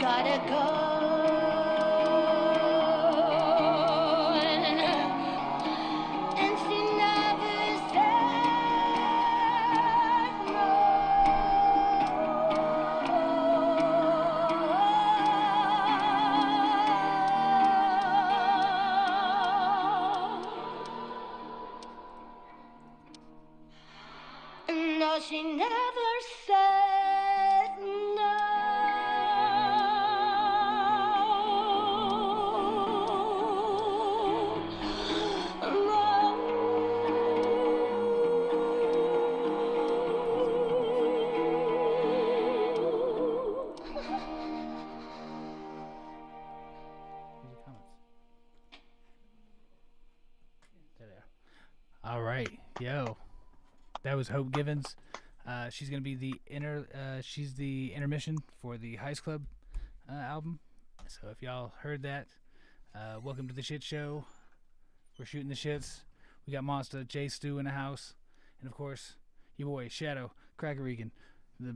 try to go. And she never said no. No, she never said no. There they are. All right, yo, that was Hope Givens. She's gonna be she's the intermission for the Heist Club album. So if y'all heard that, welcome to the shit show. We're shooting the shits. We got Monster J Stu in the house, and of course your boy Shadow Cracker Regan, the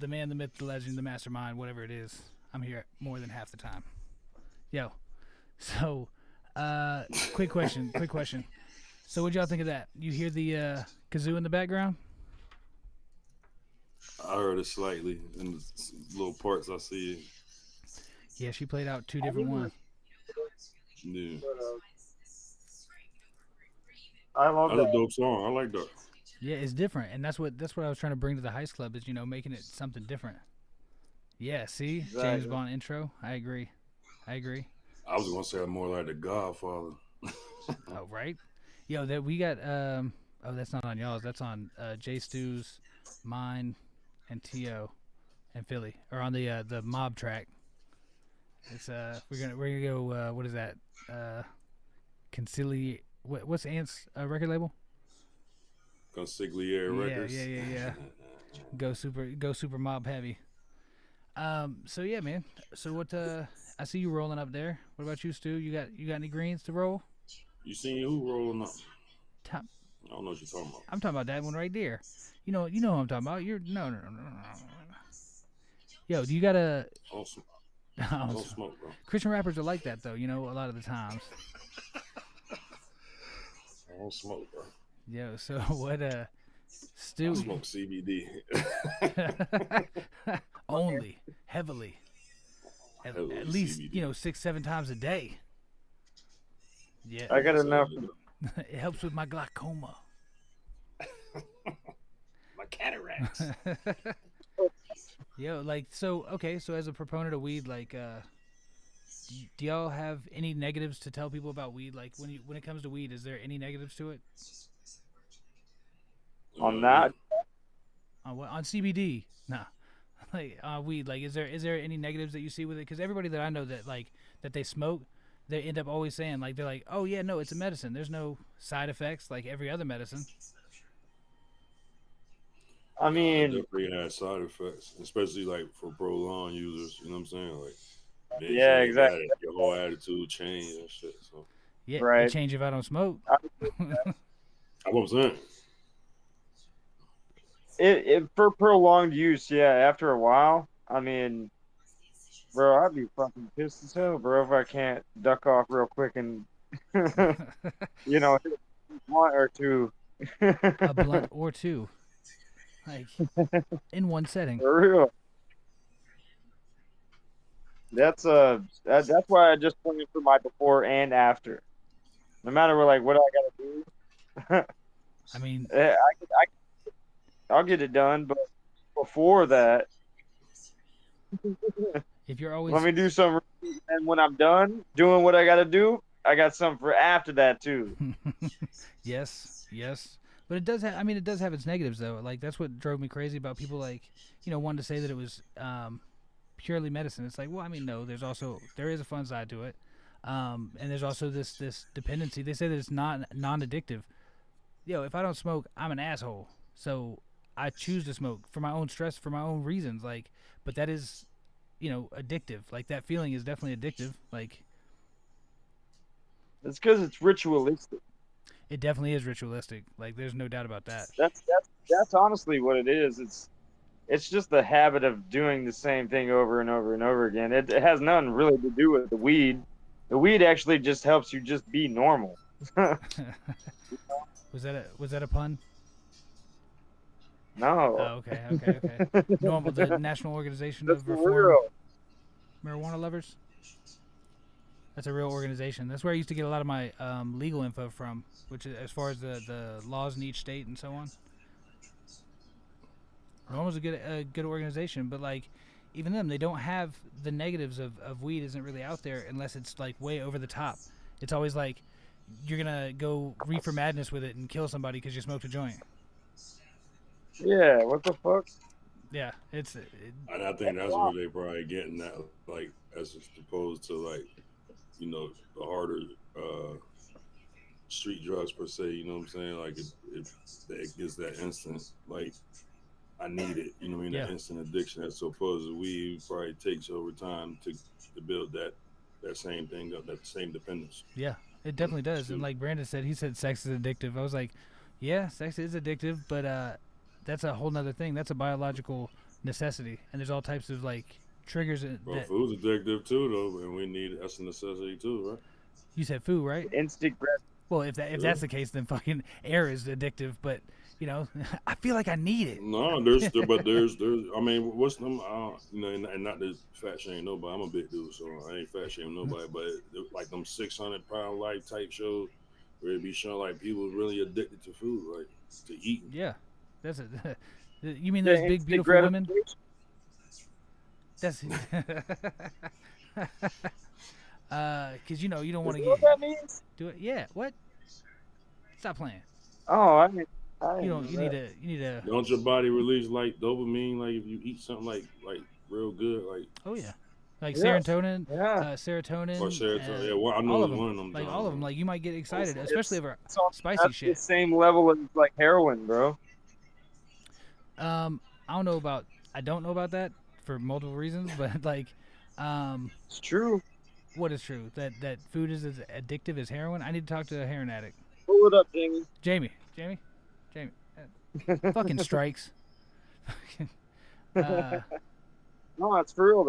man, the myth, the legend, the mastermind, whatever it is. I'm here more than half the time. Yo, so quick question. So what'd y'all think of that? You hear the kazoo in the background? I heard it slightly in the little parts I see. Yeah, she played out two different ones. Yeah. I love That's that. a dope song. I like that. Yeah, it's different, and that's what I was trying to bring to the Heist Club is making it something different. Yeah, see, Exactly. James Bond intro. I agree. I was gonna say more like the Godfather. Oh right, yo, that we got. Oh, that's not on y'all's. That's on J Stu's, mine, and To, and Philly, or on the mob track. It's we're gonna go. What is that? Concili. What's Ant's record label? Consigliere Records. Yeah. Go super mob heavy. So yeah, man. So what? I see you rolling up there. What about you, Stu? You got any greens to roll? You seen who rolling up? Top. I don't know what you're talking about. I'm talking about that one right there. You know who I'm talking about. You're no. Yo, do you got a? Don't smoke, bro. Christian rappers are like that though. A lot of the times. I don't smoke, bro. Yo, so what? Stu. I smoke CBD. Only heavily. At least CBD. 6-7 times a day. Yeah. I got enough. It helps with my glaucoma. My cataracts. Yo, so as a proponent of weed, do y'all have any negatives to tell people about weed? Like when it comes to weed, is there any negatives to it? On that? On what? On CBD? Nah. Weed, is there any negatives that you see with it? Because everybody that I know that they smoke, they end up always saying they're like, oh yeah, no, it's a medicine. There's no side effects like every other medicine. I mean, definitely has side effects, especially for prolonged users. You know what I'm saying? Yeah, exactly. Your whole attitude change and shit. So yeah, right. It change if I don't smoke. that's what I'm saying. It for prolonged use, yeah. After a while, I mean, bro, I'd be fucking pissed as hell, bro, if I can't duck off real quick and hit a blunt or two. A blunt or two, in one setting. For real. That's why I just planned for my before and after. No matter what I gotta do. I mean, I'll get it done, but before that, if you're always let me do something, and when I'm done doing what I gotta do, I got something for after that too. yes, but it does have. It does have its negatives though. That's what drove me crazy about people wanting to say that it was purely medicine. It's no. There is a fun side to it, and there's also this dependency. They say that it's not non-addictive. If I don't smoke, I'm an asshole. So I choose to smoke for my own stress, for my own reasons. But that is, addictive. That feeling is definitely addictive. It's because it's ritualistic. It definitely is ritualistic. There's no doubt about that. That's honestly what it is. it's just the habit of doing the same thing over and over and over again. It has nothing really to do with the weed. The weed actually just helps you just be normal. Was that a pun? No, Oh, okay. Normal, the National Organization that's of for Reform real. Marijuana Lovers. That's a real organization. That's where I used to get a lot of my legal info from, which is as far as the laws in each state and so on. Normal's a good organization, but like even them, they don't have the negatives of weed. Isn't really out there unless it's like way over the top. It's always like you're gonna go reefer madness with it and kill somebody because you smoked a joint. Yeah, what the fuck? Yeah, And I think that's where they probably getting that, like, as opposed to like, the harder street drugs per se. You know what I'm saying? Like it gives that instant, like, I need it. You know what I mean? Yeah. That instant addiction. As opposed to weed probably takes over time to build that same thing up, that same dependence. yeah, it definitely does. And like Brandon said, he said sex is addictive. I was like, yeah, sex is addictive, but that's a whole nother thing. That's a biological necessity, and there's all types of like triggers. Well, food's addictive too, though, and we need that's a necessity too, right? You said food, right? Instant gratification. Well, if that's the case, then fucking air is addictive. But I feel like I need it. No, there's. I mean, what's them? And not to fat shame nobody. I'm a big dude, so I ain't fat shame nobody. But like them 600-pound life type shows, where it be showing like people really addicted to food, like to eating. Yeah, that's it. You mean those big beautiful women? That's because you don't want to What get that means? do it. Yeah, what? Stop playing. Oh, I You need a. Don't your body release like dopamine, like if you eat something like real good, like Oh yeah, like Yeah. serotonin, Yeah. serotonin. or serotonin? Yeah, well, I all know of it's them. one of them. Like John. all of them. Like you might get excited, especially over It's on- spicy that's the shit. same level as like heroin, bro. I don't know about. I don't know about that for multiple reasons, but like, It's true. what is true that food is as addictive as heroin? I need to talk to a heroin addict. Pull it up, Jamie. Jamie. Fucking strikes. No, it's for real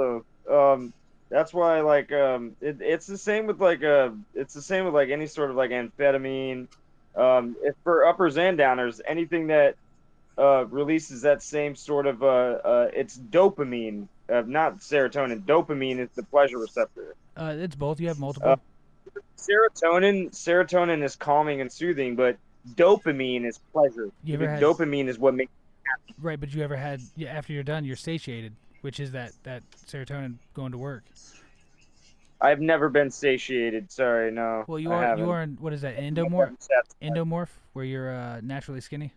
though. That's why like it's the same with like any sort of like amphetamine. If for uppers and downers, anything that releases that same sort of it's dopamine, not serotonin. Dopamine is the pleasure receptor. It's both. You have multiple. Serotonin is calming and soothing, but dopamine is pleasure. You ever had- Dopamine is what makes Right, but you ever had after you're done, you're satiated, which is that serotonin going to work. I've never been satiated. Sorry, no. Well, you I are haven't. in what is that I've never endomorph? been satisfied. Endomorph, where you're naturally skinny.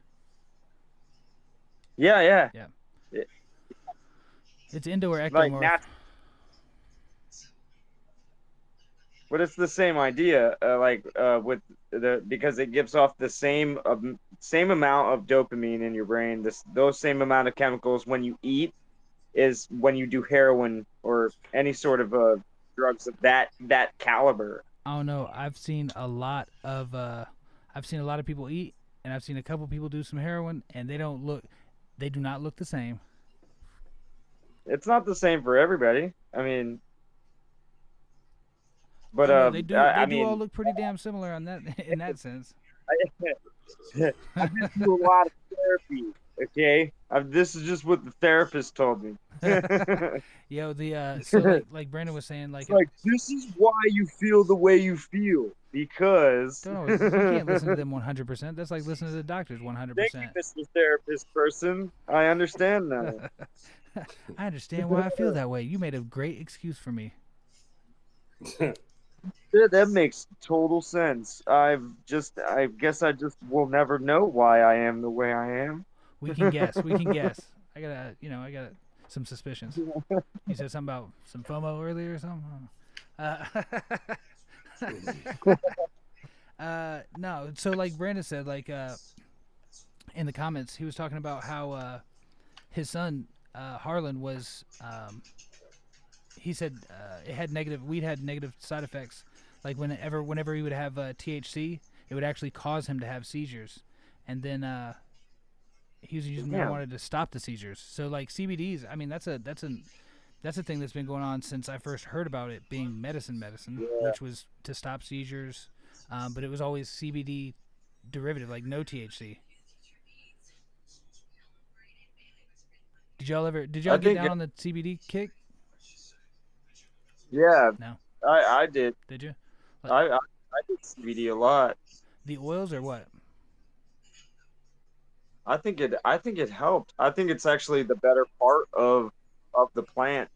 Yeah. It's endo or Like ectomorph. But it's the same idea, with because it gives off the same amount of dopamine in your brain. Those same amount of chemicals when you eat is when you do heroin or any sort of drugs of that caliber. I don't know. I've seen a lot of people eat, and I've seen a couple people do some heroin, and they do not look the same. It's not the same for everybody. I mean, but They do all look pretty damn similar on that in that sense. I do a lot of therapy. Okay, this is just what the therapist told me. Yo, so like Brandon was saying, like, It's like this is why you feel the way you feel because. don't always, you can't listen to them 100%. That's like listening to the doctors 100%. Thank you, Mr. Therapist person. I understand now. I understand why I feel that way. You made a great excuse for me. Yeah, that makes total sense. I guess I just will never know why I am the way I am. We can guess. I got some suspicions. You said something about some FOMO earlier or something? No. So like Brandon said, like in the comments, he was talking about how his son Harlan was. He said weed had negative side effects. Like whenever he would have THC, it would actually cause him to have seizures. And then he was using Yeah. marijuana to stop the seizures. So like CBDs, I mean that's a thing that's been going on since I first heard about it being medicine, Yeah. which was to stop seizures, but it was always CBD derivative, like no THC. Did I y'all get think, down on the CBD kick? yeah, No, I did. did you? I did CBD a lot. The oils or what? I think it helped. I think it's actually the better part of the plant,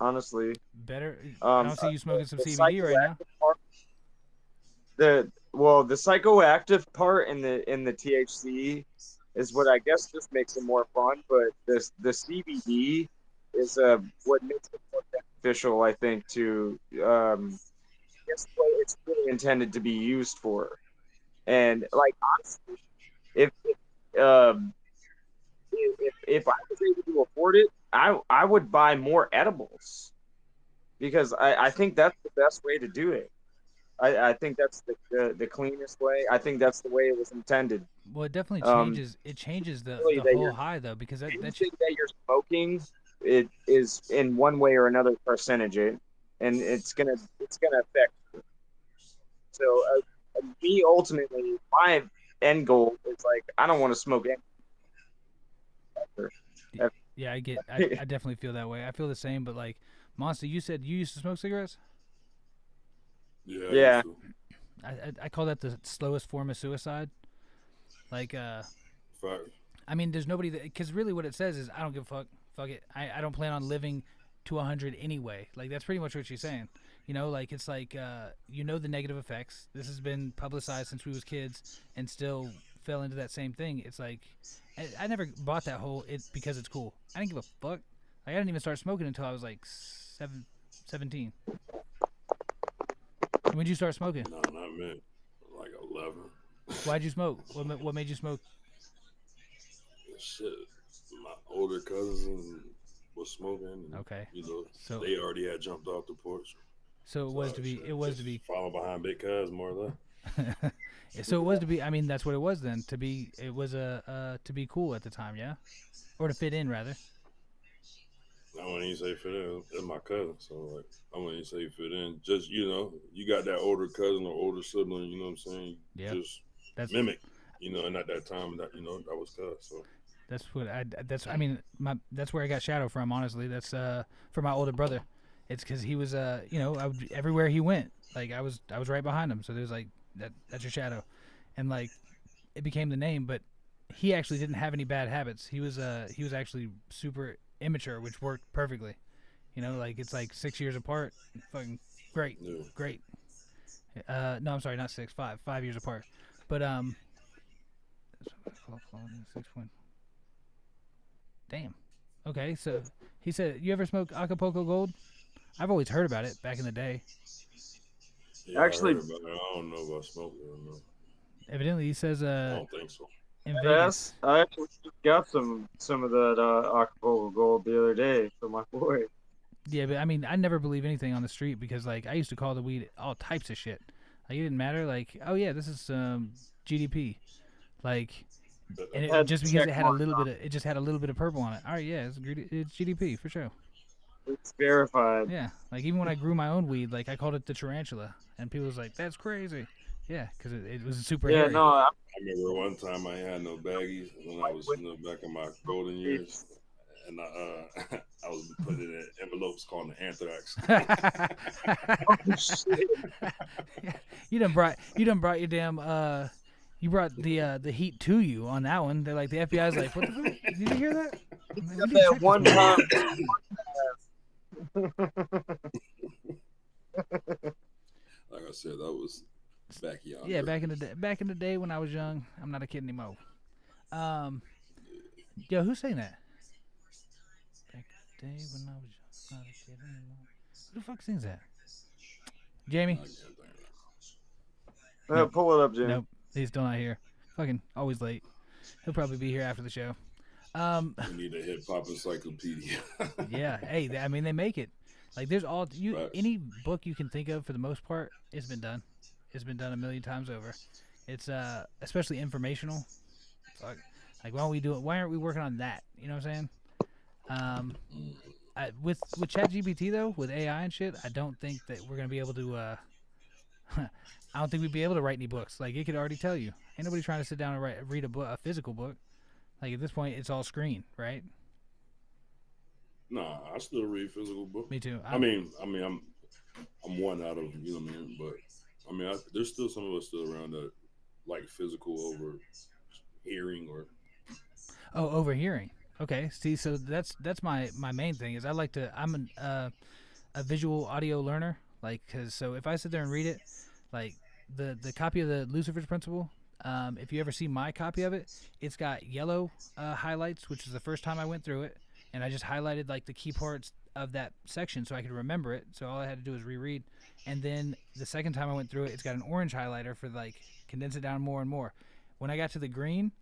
honestly. Better. I Um, don't see you smoking some the CBD right now. psychoactive part, the psychoactive part in the THC is what I guess just makes it more fun, but the CBD is what makes it more beneficial, I think, to I guess what it's really intended to be used for. And like honestly, if um if I was able to afford it, I would buy more edibles because I think that's the best way to do it. I think that's the cleanest way. I think that's the way it was intended. Well, it definitely Um, changes. It changes really the that whole you're high though, because that's anything that you're smoking, it is in one way or another percentage it, and it's gonna affect. So me ultimately, my end goal is like I don't want to smoke any. yeah. I definitely feel that way. I feel the same, but like Monster, you said you used to smoke cigarettes. Yeah, I Yeah. used to. I call that the slowest form of suicide. Like Fact. I mean, there's nobody that, because really what it says is I don't give a fuck. Fuck it. I don't plan on living to 100 anyway. Like that's pretty much what she's saying. You know, like it's like you know the negative effects. This has been publicized since we was kids, and still fell into that same thing. It's like I never bought that whole it because it's cool. I didn't give a fuck. Like I didn't even start smoking until I was like 17. When did you start smoking? No, not me. Like 11. Why'd you smoke? What made you smoke? Shit. My older cousins was smoking. And, Okay. You know, So they already had jumped off the porch. so it was to be follow behind big cuz more or less. so it was to be. I mean, that's what it was then. To be, it was to be cool at the time, yeah, or to fit in rather. I wouldn't even say fit in. It's my cousin, so like I wouldn't even say fit in. Just you got that older cousin or older sibling. You know what I'm saying? Yeah. Just That's mimic. And at that time, that that was cuz. So that's what I mean, that's where I got Shadow from. Honestly, that's for my older brother. It's because he was everywhere he went, like I was right behind him. So there's like that's your Shadow, and like it became the name. But he actually didn't have any bad habits. He was actually super immature, which worked perfectly. You know, like it's like 6 years apart. Fucking great, yeah. great. No, I'm sorry, not 6, 5. 5 years apart. But 6 point. Damn. Okay, so he said, "You ever smoke Acapulco Gold?" I've always heard about it back in the day. Yeah, Actually- I heard about it. I don't know about smoking. No. Evidently, he says I don't think so. in Yes, Vegas. I actually just got some of that Acapulco Gold the other day for my boy. Yeah, but I mean, I never believe anything on the street because like I used to call the weed all types of shit. Like it didn't matter. Like, oh yeah, this is GDP. Like, and it, Had just because it check had a mark little on bit of it's just had a little bit of purple on it. All right, yeah, it's GDP for sure. It's verified. Yeah, like even when I grew my own weed, like I called it the tarantula, and people was like, "That's crazy." Yeah, because it was super Yeah, hairy. no, I remember one time I ain't had no baggies when I was back in my golden years, and I was putting it in envelopes called the anthrax. You done brought your damn you brought the heat to you on that one. They're like the FBI's like, what the fuck? Did you hear that? I'm like, we need to check that this one motherfucker. Like I said, that was back yonder. Yeah, back in the day when I was young. I'm not a kid anymore. Yo, who's saying that? Back in the day when I was young, not a kid anymore. Who the fuck sings that? Jamie? Pull it up, Jim. Nope, he's still not here. Fucking always late. He'll probably be here after the show. We need a hip hop encyclopedia. Yeah, hey, I mean they make it. Like there's Facts. any book you can think of for the most part, it's been done. It's been done a million times over. It's especially informational. Fuck. Like, why don't we do it? Why aren't we working on that? You know what I'm saying? With ChatGPT though, with AI and shit, I don't think that we're gonna be able to. I don't think we'd be able to write any books. Like, it could already tell you. Ain't nobody trying to sit down and read a physical book. Like, at this point, it's all screen, right? Nah, I still read physical books. Me too. I'm one out of, you know what I mean, but I mean, there's still some of us still around that like physical over hearing or. Oh, overhearing. Okay. See, so that's my main thing is I'm a visual audio learner. Like, cause so if I sit there and read it, like the copy of the Lucifer's Principle, if you ever see my copy of it, it's got yellow highlights, which is the first time I went through it, and I just highlighted like the key parts of that section so I could remember it. So all I had to do was reread, and then the second time I went through it, it's got an orange highlighter for like condense it down more and more. When I got to the green,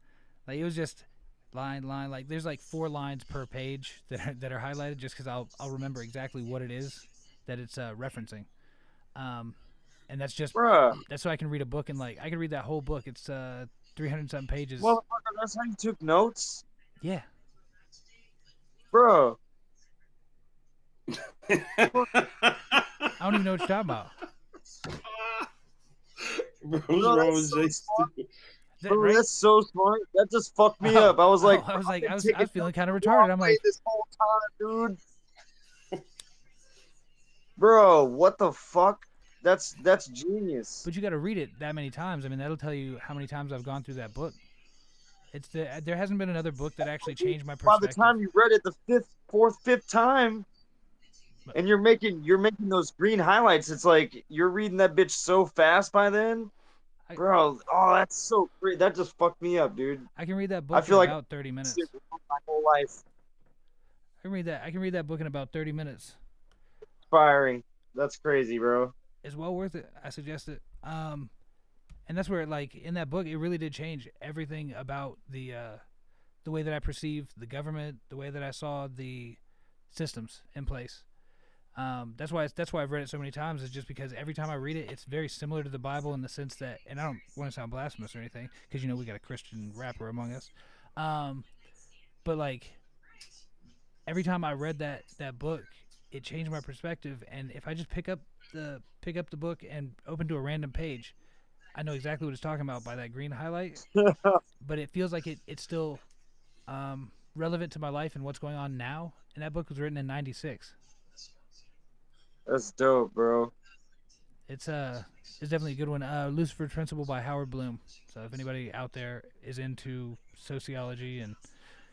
like it was just line, like there's like 4 lines per page that are highlighted just because I'll remember exactly what it is that it's referencing. And that's just Bruh. that's so I can read a book and like I can read that whole book. It's 300 something pages. Motherfucker, that's how you took notes? Yeah. Bro. I don't even know what you're talking about. Bro, what's wrong with Jay? Bro, that's so smart. That just fucked me up. I was like, I was taking feeling kind of retarded. I'm like, this whole time, dude. Bro, what the fuck? That's genius. but you got to read it that many times. I mean, that'll tell you how many times I've gone through that book. There hasn't been another book that actually changed my By perspective. the time you read it the fifth time, and you're making those green highlights, it's like you're reading that bitch so fast by then. Bro, oh, that's so great. That just fucked me up, dude. I can read that book I feel in like about 30 minutes. My whole life. I can read that book in about 30 minutes. Inspiring. That's crazy, bro. It's well worth it. I suggest it. And that's where, like, in that book, it really did change everything about the way that I perceived the government, the way that I saw the systems in place. That's why I've read it so many times. Is just because every time I read it, it's very similar to the Bible in the sense that, and I don't want to sound blasphemous or anything, because we got a Christian rapper among us. But like every time I read that book, it changed my perspective. And if I just pick up the book and open to a random page, I know exactly what it's talking about by that green highlight. But it feels like it's still relevant to my life and what's going on now. And that book was written in '96. That's dope, bro. It's definitely a good one. Lucifer's Principle by Howard Bloom. So if anybody out there is into sociology and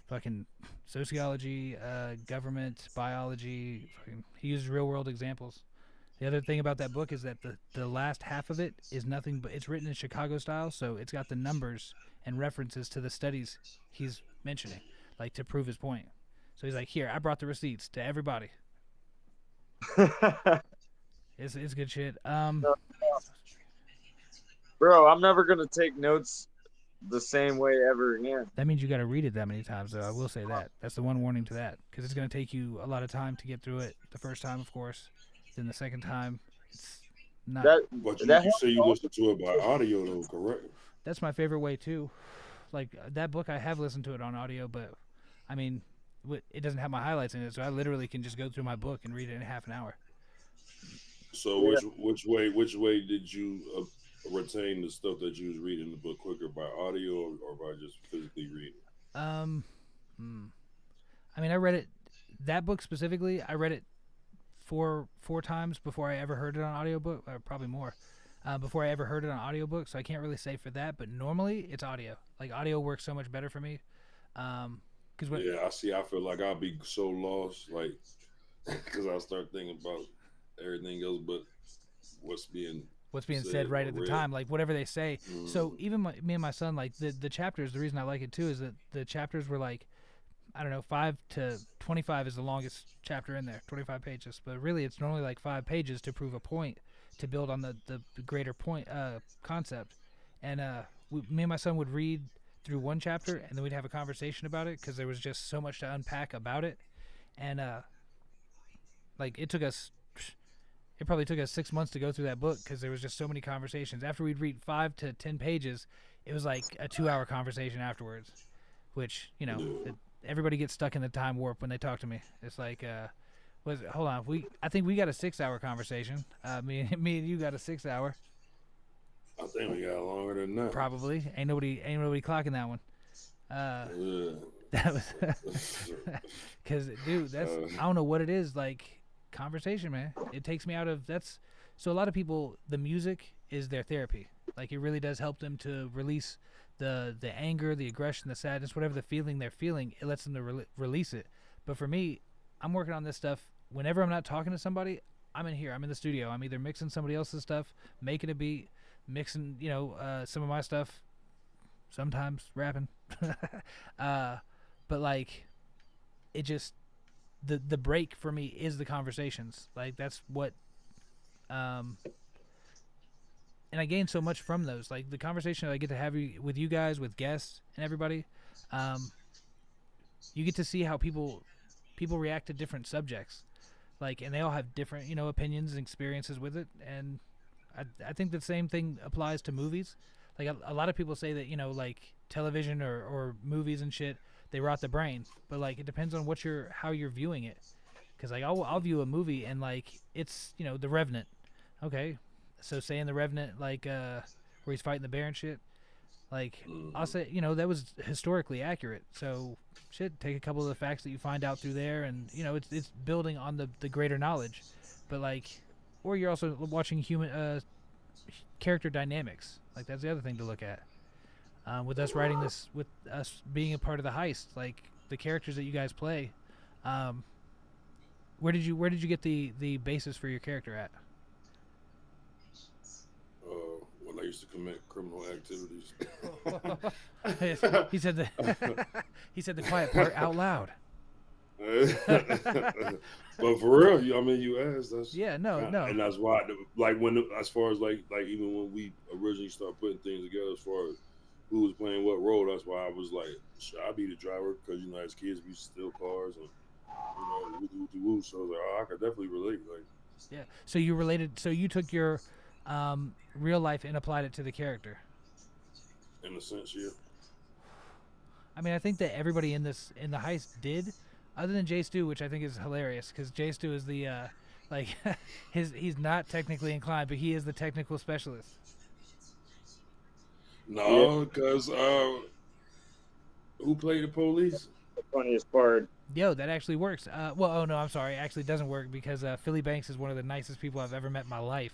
fucking sociology, government, biology, he uses real world examples. The other thing about that book is that the last half of it is nothing but it's written in Chicago style, so it's got the numbers and references to the studies he's mentioning, like to prove his point. So he's like, here, I brought the receipts to everybody. It's good shit. Bro, I'm never gonna take notes the same way ever again. That means you got to read it that many times, though. I will say that. That's the one warning to that, because it's going to take you a lot of time to get through it. The first time, of course. Then the second time, it's not. But you say you listen to it by audio, though, correct? That's my favorite way too. Like that book, I have listened to it on audio, but I mean, it doesn't have my highlights in it, so I literally can just go through my book and read it in half an hour. So which way did you retain the stuff that you was reading the book quicker, by audio or by just physically reading? I mean, I read it, that book specifically, I read it four times before I ever heard it on audiobook, or probably more, before I ever heard it on audiobook, so I can't really say for that, but normally it's audio. Like, audio works so much better for me. Yeah, I feel like I'll be so lost, like, because I'll start thinking about everything else but what's being said right at the time, like whatever they say. Mm-hmm. So even me and my son, like the chapters, the reason I like it too is that the chapters were like, I don't know, 5 to 25 is the longest chapter in there, 25 pages. But really, it's normally like 5 pages to prove a point, to build on the greater point concept. And me and my son would read through one chapter, and then we'd have a conversation about it, because there was just so much to unpack about it. And like it probably took us 6 months to go through that book, because there was just so many conversations. After we'd read 5 to 10 pages, it was like a 2-hour conversation afterwards. which everybody gets stuck in the time warp when they talk to me. It's like, hold on, I think we got a 6-hour conversation. Me and you got a 6-hour. I think we got longer than that. Probably ain't nobody clocking that one. That was because dude, that's I don't know what it is, like conversation, man. It takes me out of that's. So a lot of people, the music is their therapy. Like it really does help them to release the anger, the aggression, the sadness, whatever the feeling they're feeling. It lets them to release it. But for me, I'm working on this stuff. Whenever I'm not talking to somebody, I'm in here. I'm in the studio. I'm either mixing somebody else's stuff, making a beat, mixing some of my stuff, sometimes rapping. But like, it just the break for me is the conversations. Like that's what. And I gain so much from those, like the conversation that I get to have with you guys, with guests and everybody. You get to see how people react to different subjects, like, and they all have different, opinions and experiences with it. And I think the same thing applies to movies. Like a lot of people say that, like television or movies and shit, they rot the brain, but like it depends on how you're viewing it. Cause like I'll view a movie and like it's The Revenant. Okay, so saying The Revenant, like where he's fighting the bear and shit, like I'll say that was historically accurate. So shit, take a couple of the facts that you find out through there, and it's building on the greater knowledge. But like, or you're also watching human character dynamics. Like that's the other thing to look at. With us writing this, with us being a part of the heist, like the characters that you guys play. Where did you get the basis for your character at? When I used to commit criminal activities. he said the quiet part out loud. But for real, you asked. That's no, and that's why, like as far as like even when we originally started putting things together, as far as who was playing what role, that's why I was like, should I be the driver? Because as kids we used to steal cars and woo. So I was like, I could definitely relate. Like, yeah. So you related. So you took your real life and applied it to the character. In a sense, yeah. I mean, I think that everybody in the heist did, other than Jay Stu, which I think is hilarious because Jay Stu is the like he's not technically inclined, but he is the technical specialist. No, because who played the police? The funniest part. Yo, that actually works. No, I'm sorry. It actually doesn't work because Philly Banks is one of the nicest people I've ever met in my life.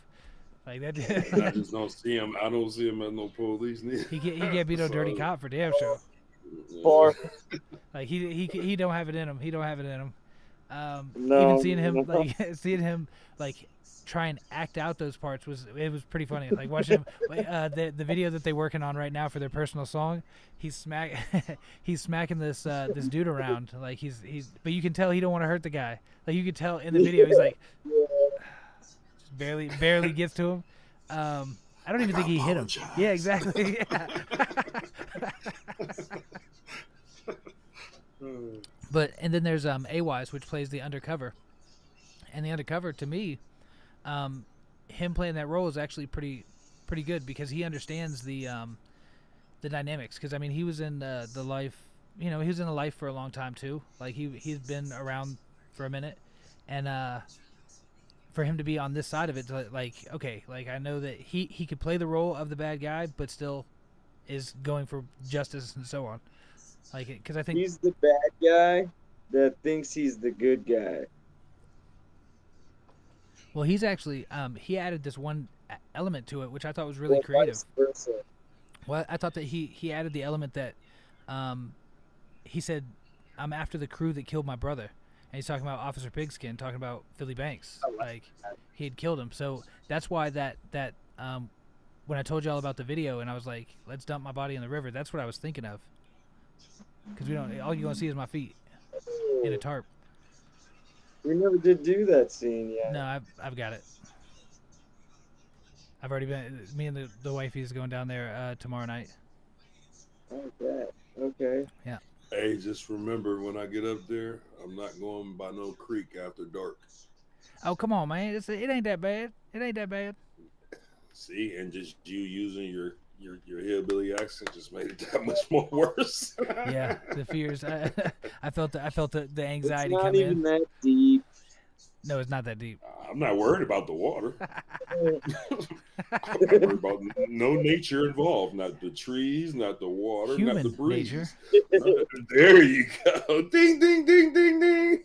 Like that. I just don't see him. I don't see him as no police. He can't be no dirty cop for damn sure. Far. Like he don't have it in him. He don't have it in him. No. Even seeing him like try and act out those parts was pretty funny. Like watching him the video that they're working on right now for their personal song. He's smacking this dude around. Like he's but you can tell he don't want to hurt the guy. Like you can tell in the video he's like barely gets to him. I don't even think he hit him. Yeah, exactly. But and then there's A-Wise, which plays the undercover, and the undercover to me, him playing that role is actually pretty good because he understands the dynamics. Because I mean, he was in the life, he was in the life for a long time too. Like he's been around for a minute, and for him to be on this side of it, like okay, like I know that he could play the role of the bad guy, but still is going for justice and so on. Like, because I think he's the bad guy that thinks he's the good guy. Well, he's actually he added this one element to it, which I thought was really creative. Vice versa. Well, I thought that he added the element that he said, "I'm after the crew that killed my brother," and he's talking about Officer Pigskin, talking about Philly Banks, like he had killed him. So that's why that when I told you all about the video and I was like, "Let's dump my body in the river," that's what I was thinking of. Because all you're gonna see is my feet in a tarp. We never did do that scene yet. No, I've got it. I've already been. Me and the wifey's going down there tomorrow night. Okay. Yeah. Hey, just remember when I get up there, I'm not going by no creek after dark. Oh come on, man! It ain't that bad. It ain't that bad. See, and just you using your Your hillbilly accent just made it that much more worse. Yeah, the fears. I felt the It's anxiety not come even in. that deep. No, it's not that deep. I'm not worried about the water. I'm not worried about no nature involved. Not the trees, not the water, not the Human breeze. nature. There you go. Ding, ding, ding, ding, ding.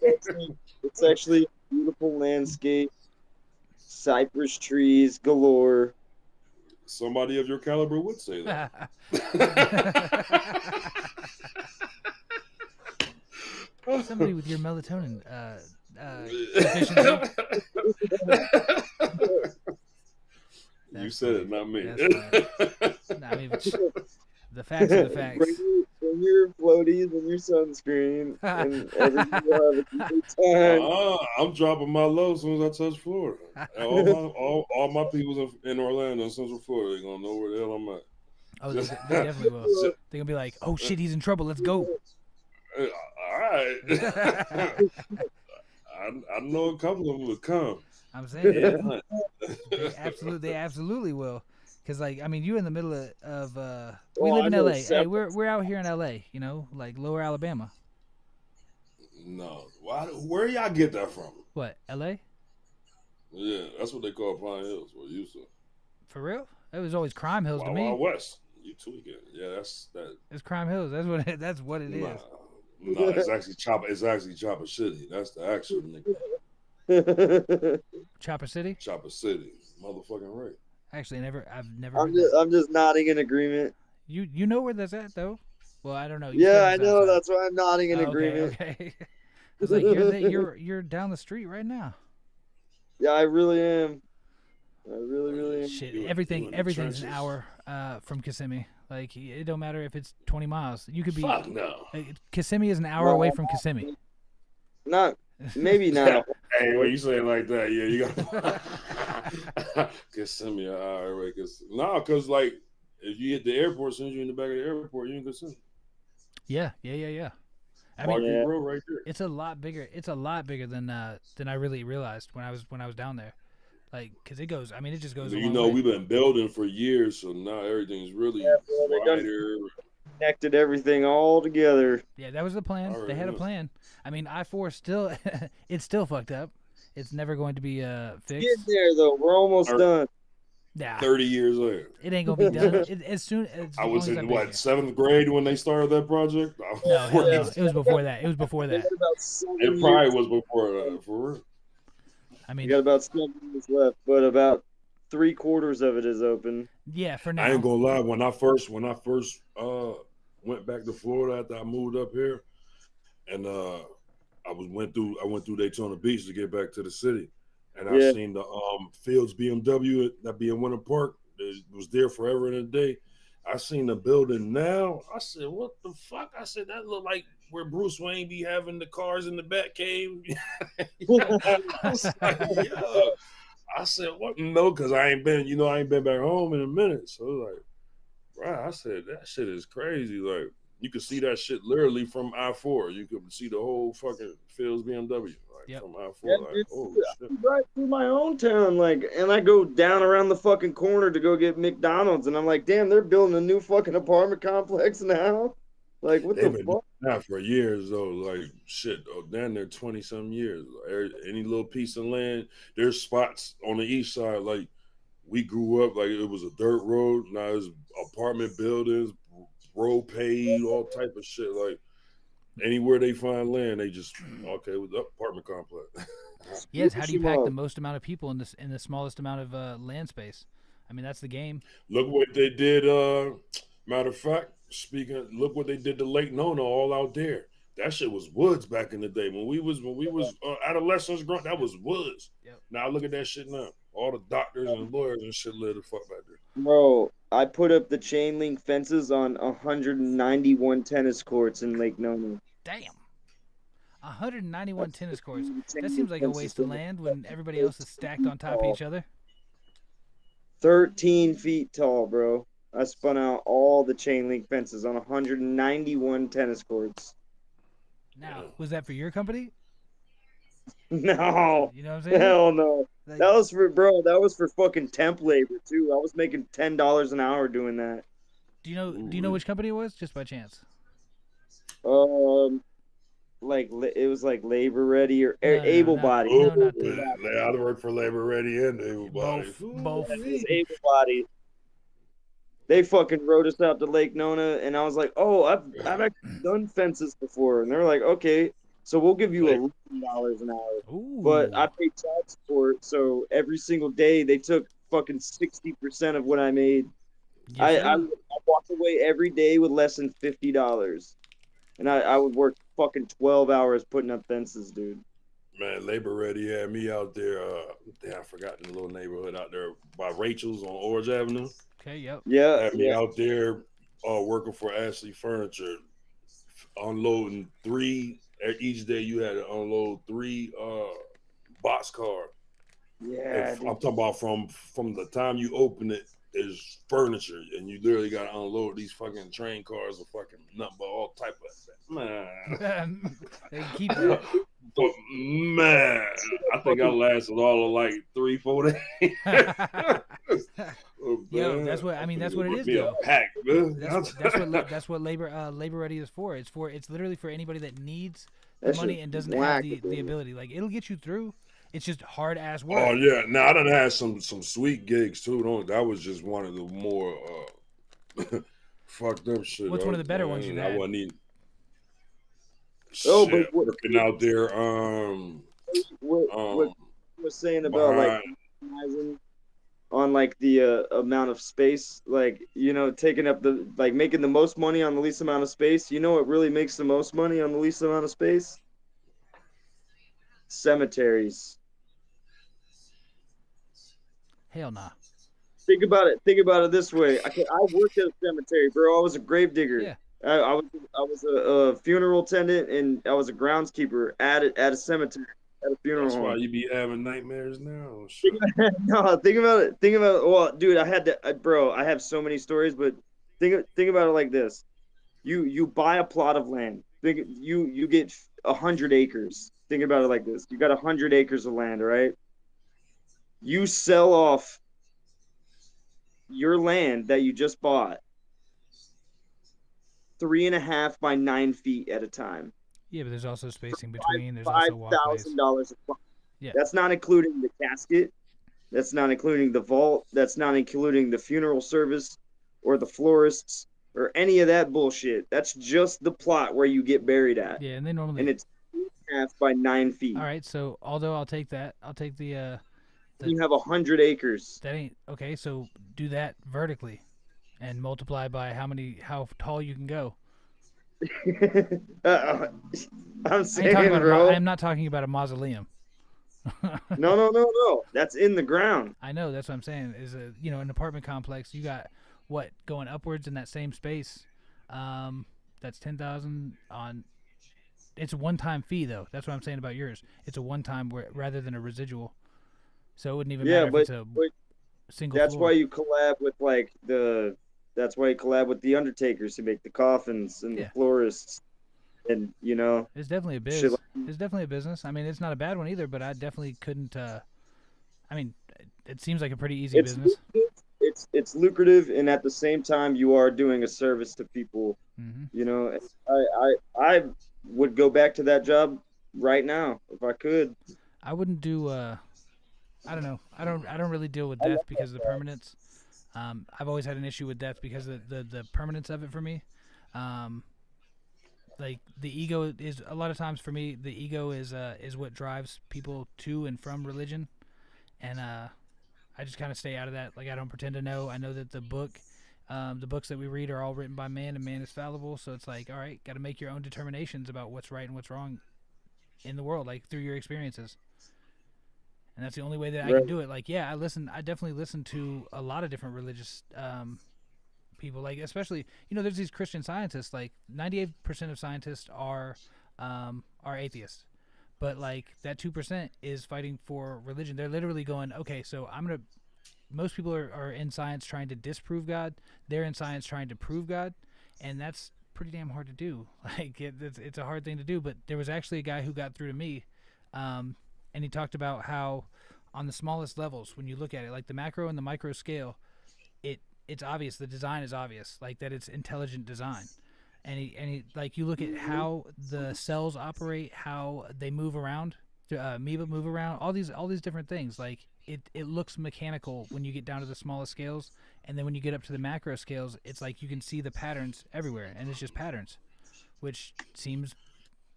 It's actually a beautiful landscape. Cypress trees galore. Somebody of your caliber would say that. Somebody with your melatonin deficiency. You That's said it, funny. not me. That's funny. I mean, the facts are the facts. Bring your floaties and your sunscreen, and everything will have a good time. I'm dropping my low as soon as I touch Florida. All my people's in Orlando, Central Florida, they're gonna know where the hell I'm at. Oh, they definitely will. They're gonna be like, "Oh shit, he's in trouble. Let's go." All right. I know a couple of them will come. I'm saying Yeah. they absolutely will. Cause like I mean, you in the middle of we Well, live I in know LA. Hey, several. we're out here in LA. You know, like Lower Alabama. No. Where y'all get that from? What, LA? Yeah, that's what they call Pine Hills. What you said. For real? It was always Crime Hills to Wild me. Wild West. You tweaking. Yeah, that's that. It's Crime Hills. That's what it is. Nah, it's actually Chopper City. That's the actual nickname. Chopper City? Chopper City. Motherfucking right. Actually, I've never I'm heard just, that. I'm just nodding in agreement. You know where that's at though? Well, I don't know. Yeah, I know. That's why I'm nodding in okay, agreement. okay. I was like, you're down the street right now. Yeah, I really am. I really am. Shit, You in the everything's trenches. an hour from Kissimmee. Like it don't matter if it's 20 miles. You could be. Fuck no. Like, Kissimmee is an hour away from Kissimmee. Not maybe not. Hey, when you say it like that, yeah, you got to send me an hour away. Cause like if you hit the airport, as soon as you're in the back of the airport, you ain't gonna see. Yeah. I mean, Market Road right there. it's a lot bigger. It's a lot bigger than I really realized when I was down there. Like, cause it goes. I mean, it just goes. You know, we've been building for years, so now everything's really wider. Connected everything all together. Yeah, that was the plan. They had a plan. I mean, I-4 still, it's still fucked up. It's never going to be fixed. Getting there though. We're almost done. Nah, 30 years later. it ain't gonna be done. As soon as I was long as in I've been here. 7th grade when they started that project. No, hell no. It was before that. It was before that. About 7 It years. probably was before that, for real. I We mean, got about 7 years left, but about 3/4 of it is open. yeah, for now. I ain't gonna lie. When I first went back to Florida after I moved up here, and I went through Daytona Beach to get back to the city, and I Yeah. seen the Fields BMW that be in Winter Park. It was there forever and a day. I seen the building now. I said, "What the fuck?" I said, "That look like where Bruce Wayne be having the cars in the Batcave." I was like, yo. I said, "What?" No, because I ain't been back home in a minute. So like, right, I said that shit is crazy. Like you could see that shit literally from I-4. You could see the whole fucking Fields BMW from I-4. Yeah, like, dude, oh shit. Right through my own town, and I go down around the fucking corner to go get McDonald's, and I'm like, damn, they're building a new fucking apartment complex now. Like, what They've the been fuck? doing that for years though. Like shit, down there 20-some years. Any little piece of land, there's spots on the east side. Like we grew up, like it was a dirt road. Now it's apartment buildings, road paved, all type of shit. Like anywhere they find land, they just with the apartment complex. Yes. How do you pack the most amount of people in the smallest amount of land space? I mean, that's the game. Look what they did. Matter of fact, look what they did to Lake Nona, all out there. That shit was woods back in the day. When we was adolescents growing, that was woods. Yep. Now look at that shit now. All the doctors and lawyers and shit live the fuck back there. Bro, I put up the chain link fences on 191 tennis courts in Lake Nona. Damn. 191 tennis courts. That seems like a waste of land when everybody else is stacked on top of each other. 13 feet tall, bro. I spun out all the chain link fences on 191 tennis courts. Now, was that for your company? No. You know what I'm saying? Hell no. Like, That was for bro. That was for fucking temp labor too. I was making $10 an hour doing that. do you know which company it was? Just by chance? Um, like it was like labor ready or No, able not body. no, not Ooh, the I work for Labor Ready and Able Bodies. both. It was able body. They fucking rode us out to Lake Nona, and I was like, "Oh, I've actually done fences before," and they're like, "Okay, so we'll give you $11 an hour." Ooh. But I paid child support, so every single day they took fucking 60% of what I made. Yes, I sir. walked away every day with less than $50, and I would work fucking 12 hours putting up fences, dude. Man, Labor Ready had me out there. Damn, I forgot the little neighborhood out there by Rachel's on Orange Avenue. Okay, yep. Yeah, Had me yeah. out there working for Ashley Furniture, unloading three. Each day you had to unload three boxcars. Yeah, I'm dude. talking about from the time you open it is furniture, and you literally got to unload these fucking train cars or fucking nothing but all type of man. They keep that. But man, I think I lasted all of like 3-4 days. Oh, Yo, man. that's what I mean. That's what it is, Me a though. pack, man. That's what labor ready is for. It's literally for anybody that needs the That money shit's and doesn't have whack, the dude. ability. Like it'll get you through. It's just hard ass work. Oh yeah, now I done had some sweet gigs too. That was just one of the more fucked up shit. What's one of the better ones you've I had? wasn't even Oh, shit but what working out there. you were saying about like Behind. maximizing on like the amount of space, like taking up the like making the most money on the least amount of space. You know what really makes the most money on the least amount of space? Cemeteries. Hell nah. Think about it. Think about it this way. I worked at a cemetery, bro. I was a grave digger. Yeah. I was a funeral attendant, and I was a groundskeeper at a cemetery, at a funeral That's why home. you be having nightmares now. Shit. No, think about it. Think about it. Well, dude, I had to, bro. I have so many stories, but think about it like this: you buy a plot of land. You get 100 acres. Think about it like this: you got 100 acres of land, right? You sell off your land that you just bought 3.5 by 9 feet at a time. Yeah, but there's also spacing between. There's Five also walkways. $5,000 a plot. Yeah. That's not including the casket. That's not including the vault. That's not including the funeral service or the florists or any of that bullshit. That's just the plot where you get buried at. Yeah, and they normally. And it's 3.5 by 9 feet. All right, so although I'll take that, I'll take the. You have 100 acres. That ain't okay. So do that vertically, and multiply by how tall you can go. I'm saying, bro. I'm not talking about a mausoleum. No. That's in the ground. I know that's what I'm saying. Is an apartment complex. You got what going upwards in that same space. That's 10,000 on. It's a one-time fee though. That's what I'm saying about yours. It's a one-time rather than a residual. So it wouldn't even matter if it's a single. That's floor. why you collab with That's why you collab with the undertakers who make the coffins and the florists, and It's definitely a biz. shit like- It's definitely a business. I mean, it's not a bad one either, but I definitely couldn't. I mean, it seems like a pretty easy business. It's lucrative, and at the same time, you are doing a service to people. Mm-hmm. I would go back to that job right now if I could. I wouldn't do. I don't know. I don't really deal with death because of the permanence. I've always had an issue with death because of the permanence of it for me. Like the ego is a lot of times for me. The ego is what drives people to and from religion, and I just kind of stay out of that. Like I don't pretend to know. I know that the books that we read are all written by man, and man is fallible. So it's like, all right, got to make your own determinations about what's right and what's wrong in the world, like through your experiences. And that's the only way that I can do it. Like, yeah, I definitely listen to a lot of different religious people. Like, especially, there's these Christian scientists. Like, 98% of scientists are atheists. But, like, that 2% is fighting for religion. They're literally going, okay, so most people are in science trying to disprove God. They're in science trying to prove God. And that's pretty damn hard to do. Like, it's a hard thing to do. But there was actually a guy who got through to me. And he talked about how on the smallest levels, when you look at it, like the macro and the micro scale, it's obvious. The design is obvious, like that it's intelligent design. And like you look at how the cells operate, how they move around, amoeba move around, all these different things. Like it looks mechanical when you get down to the smallest scales, and then when you get up to the macro scales, it's like you can see the patterns everywhere, and it's just patterns, which seems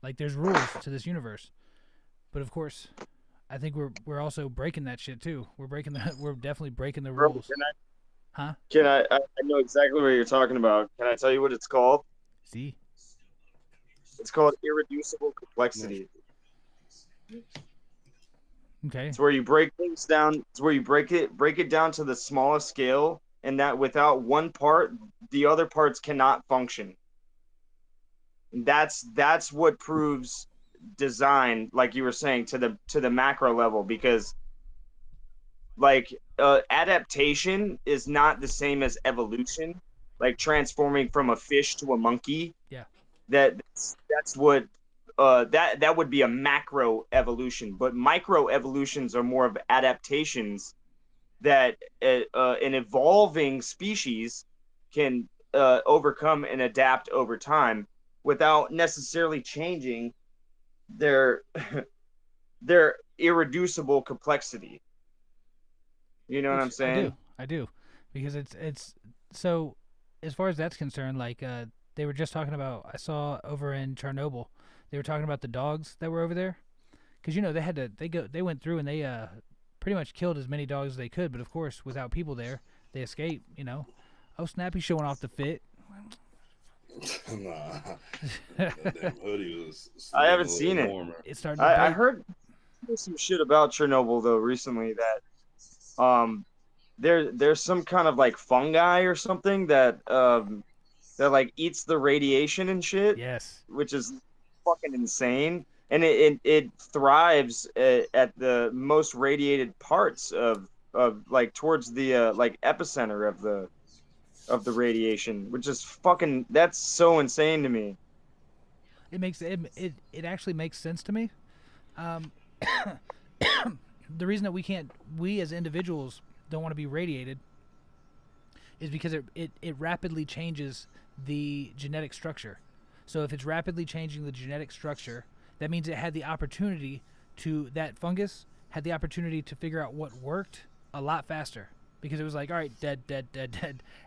like there's rules to this universe. But of course, I think we're also breaking that shit too. We're definitely breaking the Bro, rules. Huh? I know exactly what you're talking about. Can I tell you what it's called? See? It's called irreducible complexity. Okay. It's where you break things down. It's where you break it down to the smallest scale, and that without one part, the other parts cannot function. That's what proves design, like you were saying, to the macro level, because like adaptation is not the same as evolution, like transforming from a fish to a monkey. Yeah. That's what that would be a macro evolution, but micro evolutions are more of adaptations that an evolving species can overcome and adapt over time without necessarily changing their their irreducible complexity. You know what I'm saying? I do, because it's so, as far as that's concerned, like they were just talking about. I saw over in Chernobyl, they were talking about the dogs that were over there, because they went through and they pretty much killed as many dogs as they could, but of course without people there, they escaped. Oh, Snappy showing off the fit. Nah, that damn hoodie was. I haven't seen it. Warmer. It's starting to I heard some shit about Chernobyl though recently, that there's some kind of like fungi or something that like eats the radiation and shit. Yes. Which is fucking insane, and it thrives at the most radiated parts of like towards the like epicenter of the radiation, which is fucking, that's so insane to me. It actually makes sense to me. The reason that we as individuals don't want to be radiated is because it rapidly changes the genetic structure. So if it's rapidly changing the genetic structure, that means it had the opportunity that fungus had the opportunity to figure out what worked a lot faster, because it was like, all right, dead,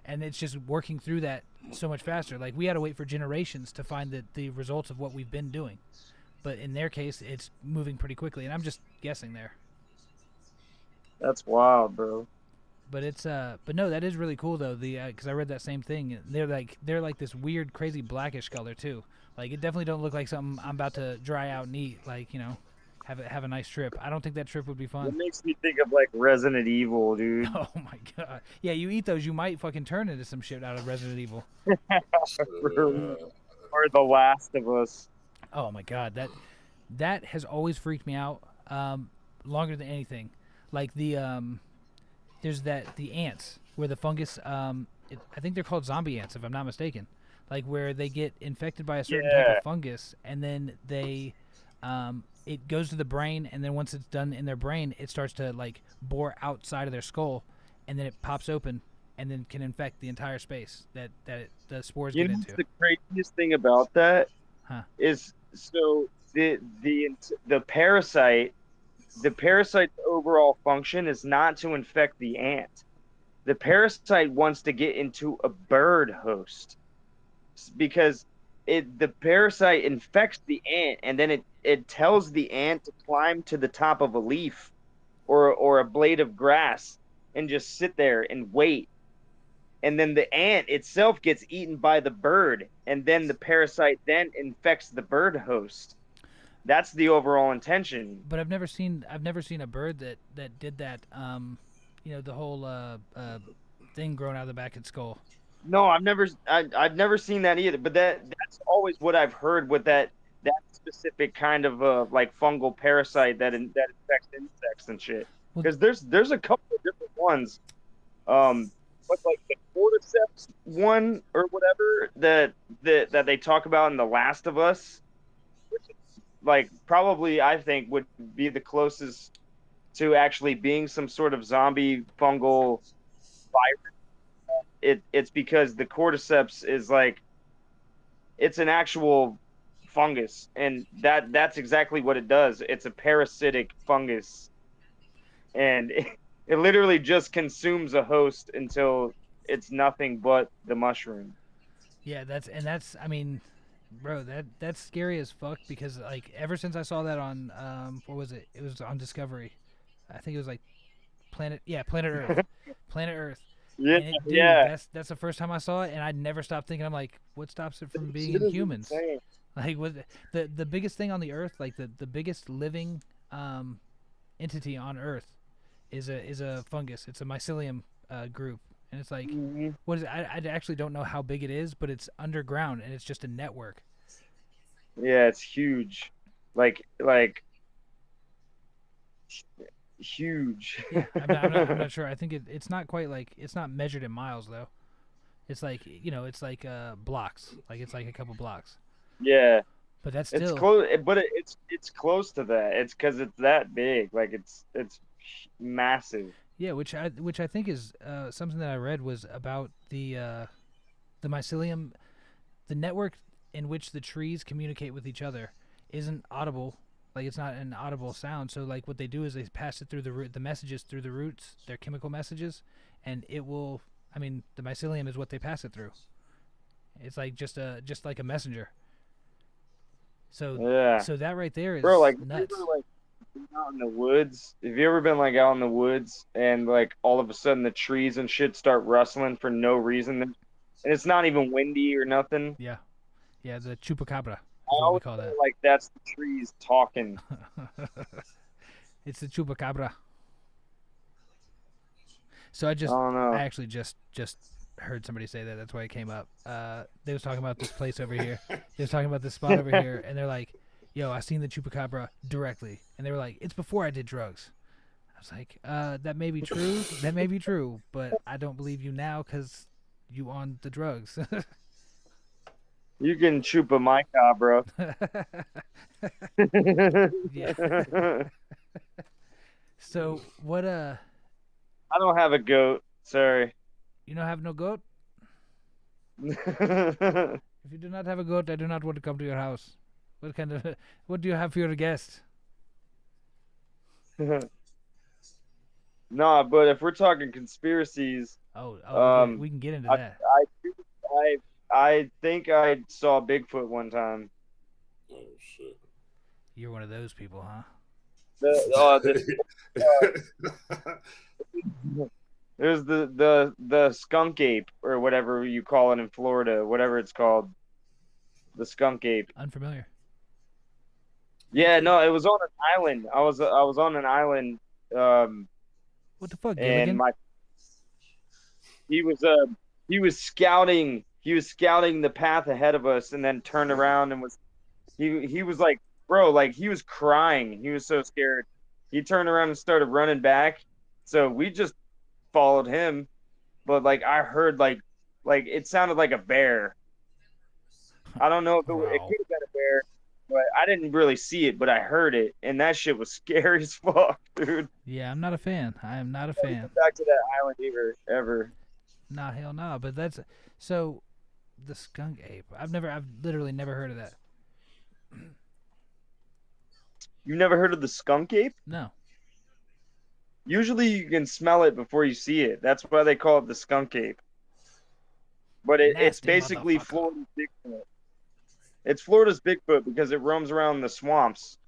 and it's just working through that so much faster. Like, we had to wait for generations to find the results of what we've been doing. But in their case, it's moving pretty quickly, and I'm just guessing there. That's wild, bro. But but no, that is really cool though. Because I read that same thing. They're like this weird, crazy blackish color too. Like, it definitely don't look like something I'm about to dry out and eat. Like, have a nice trip. I don't think that trip would be fun. It makes me think of like Resident Evil, dude. Oh my god. Yeah, you eat those, you might fucking turn into some shit out of Resident Evil. Or The Last of Us. Oh my god, that has always freaked me out. Longer than anything. Like there's the ants where the fungus. I think they're called zombie ants, if I'm not mistaken. Like, where they get infected by a certain type of fungus, and then it goes to the brain, and then once it's done in their brain, it starts to like bore outside of their skull, and then it pops open, and then can infect the entire space that the spores get into. The craziest thing about that is, so the parasite. The parasite's overall function is not to infect the ant. The parasite wants to get into a bird host, because the parasite infects the ant, and then it tells the ant to climb to the top of a leaf or a blade of grass and just sit there and wait. And then the ant itself gets eaten by the bird, and then the parasite then infects the bird host. That's the overall intention. But I've never seen a bird that did that. The whole thing growing out of the back of its skull. No, I've never seen that either. But that's always what I've heard with that specific kind of like fungal parasite that infects insects and shit. Because there's a couple of different ones. But like the cordyceps one or whatever that they talk about in The Last of Us, which is like probably, I think, would be the closest to actually being some sort of zombie fungal virus, it's because the cordyceps is like it's an actual fungus, and that's exactly what it does. It's a parasitic fungus, and it literally just consumes a host until it's nothing but the mushroom. Yeah, that's I mean, bro, that's scary as fuck because like ever since I saw that on what was it? It was on Discovery. I think it was like Planet Earth. Planet Earth. Yeah, And it, dude, yeah. that's the first time I saw it, and I never stopped thinking. I'm like, what stops it from being Shit in is humans? insane. Like, what the biggest thing on the Earth, like the biggest living entity on Earth, is a fungus. It's a mycelium group, and it's like, Mhm. what is it? I actually don't know how big it is, but it's underground, and it's just a network. Yeah, it's huge, like huge. Yeah, I'm not sure. I think it's not quite like it's not measured in miles though. It's like it's like blocks. Like it's like a couple blocks. Yeah, But that's it's still close, but it's close to that. It's because it's that big. Like it's massive. yeah, which I think is something that I read was about the mycelium, the network in which the trees communicate with each other isn't audible. Like it's not an audible sound. So like what they do is they pass it through the messages through the roots, their chemical messages, and it will. I mean, the mycelium is what they pass it through. It's like just like a messenger. So Yeah, so that right there bro. is Like, have you nuts. ever like been out in the woods? Have you ever been like out in the woods and like all of a sudden the trees and shit start rustling for no reason, and it's not even windy or nothing? Yeah, yeah, the chupacabra I is what we always call feel that. like that's the trees talking. It's the chupacabra. So I don't know. I actually just heard somebody say that. That's why it came up. They was talking about this place over here. They was talking about this spot over here, and they're like, "Yo, I seen the chupacabra directly," and they were like, "It's before I did drugs." I was like, "That may be true. That may be true, but I don't believe you now because you on the drugs." You can chupa my car, bro. Yeah. So what? I don't have a goat. Sorry. You don't have no goat? If you do not have a goat, I do not want to come to your house. What kind of what do you have for your guest? Nah, but if we're talking conspiracies, Oh, um, we can get into I that. I I think I saw Bigfoot one time. Oh shit. You're one of those people, huh? There's the skunk ape or whatever you call it in Florida, whatever it's called, the skunk ape. Unfamiliar. Yeah, no, it was on an island. I was on an island, What the fuck, and Gilligan? he was scouting the path ahead of us, and then turned around and he was like, bro, like he was crying. He was so scared. He turned around and started running back. So we just followed him, but like I heard like it sounded like a bear. I don't know if it Wow. could have been a bear, but I didn't really see it, but I heard it, and that shit was scary as fuck, dude. Yeah, I'm not a fan. I am not a fan. Back to that island ever. Nah, hell no. But that's so the skunk ape. I've literally never heard of that. You never heard of the skunk ape? No. Usually you can smell it before you see it. That's why they call it the skunk ape. But it's Nasty basically motherfucker. Florida's Bigfoot. It's Florida's Bigfoot because it roams around the swamps.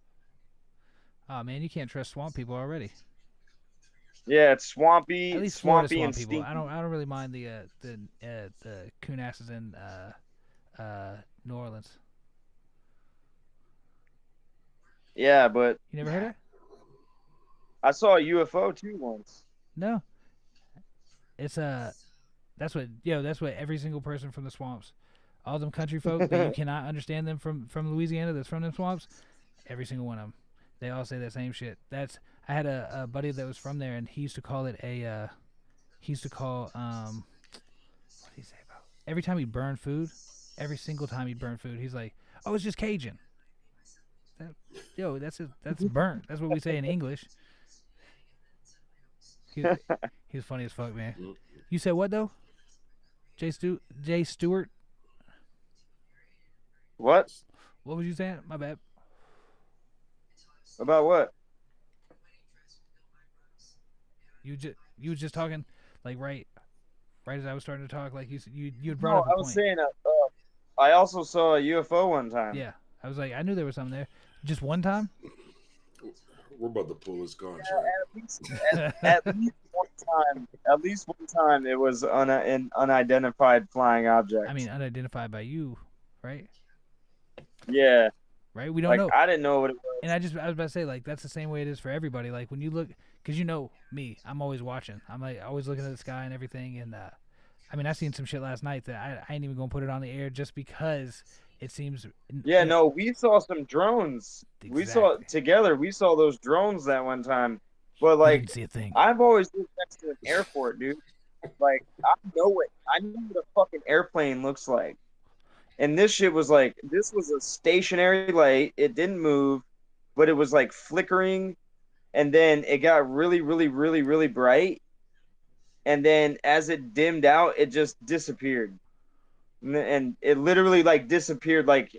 Oh man, you can't trust swamp people already. Yeah, it's At least Florida swampy swamp and people. stinky. I don't really mind the coon asses in New Orleans. Yeah, but You never heard of it? I saw a UFO too once. No. It's that's what every single person from the swamps, all them country folk that you cannot understand them from Louisiana that's from them swamps, every single one of them, they all say that same shit. I had a buddy that was from there, and he used to call it he used to call what did he say about every time he'd burn food, every single time he'd burn food, he's like, oh, it's just Cajun. That's burnt. That's what we say in English. He was funny as fuck, man. You said what though? Jay Stewart. What? What was you saying? My bad. About what? You was just talking like right as I was starting to talk. Like you had brought No, up a I point. was saying I also saw a UFO one time. Yeah, I was like I knew there was something there. Just one time. We're about to pull his contract. At least one time. At least one time, it was an unidentified flying object. I mean, unidentified by you, right? Yeah. Right. We don't Like know. I didn't know what it was. And I was about to say, like, that's the same way it is for everybody. Like, when you look, because you know me, I'm always watching. I'm like always looking at the sky and everything. And I mean, I seen some shit last night that I ain't even gonna put it on the air just because it seems. Yeah, no, we saw some drones. We saw together. We saw those drones that one time. But I like, didn't see a thing. I've always lived next to an airport, dude. Like, I know what a fucking airplane looks like. And this shit was like, this was a stationary light. It didn't move, but it was like flickering. And then it got really, really, really, really bright. And then as it dimmed out, it just disappeared. And it literally like disappeared like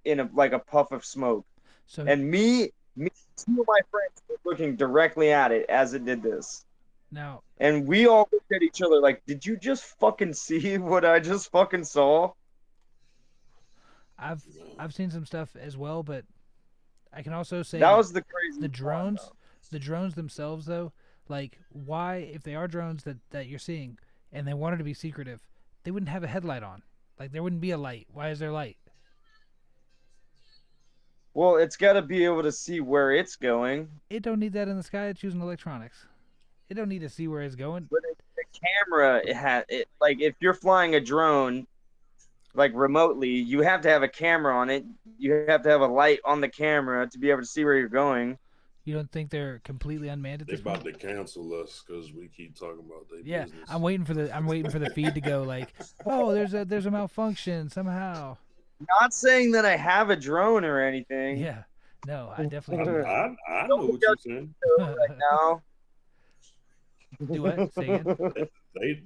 in a puff of smoke. So And me, two of my friends were looking directly at it as it did this. now, And we all looked at each other like, did you just fucking see what I just fucking saw? I've seen some stuff as well, but I can also say That was the crazy the part, drones, though. the drones themselves, though, like why, if they are drones that you're seeing and they wanted to be secretive, they wouldn't have a headlight on. Like there wouldn't be a light. Why is there light? Well, it's got to be able to see where it's going. It don't need that in the sky. It's using electronics. It don't need to see where it's going. But the camera, it like if you're flying a drone, like remotely, you have to have a camera on it. You have to have a light on the camera to be able to see where you're going. You don't think they're completely unmanned at They this about point? to cancel us because we keep talking about their Yeah, business. I'm waiting for the feed to go like, oh, there's a malfunction somehow. Not saying that I have a drone or anything. Yeah, no, I definitely do. I know what you're saying. Right now. Do what? Say again?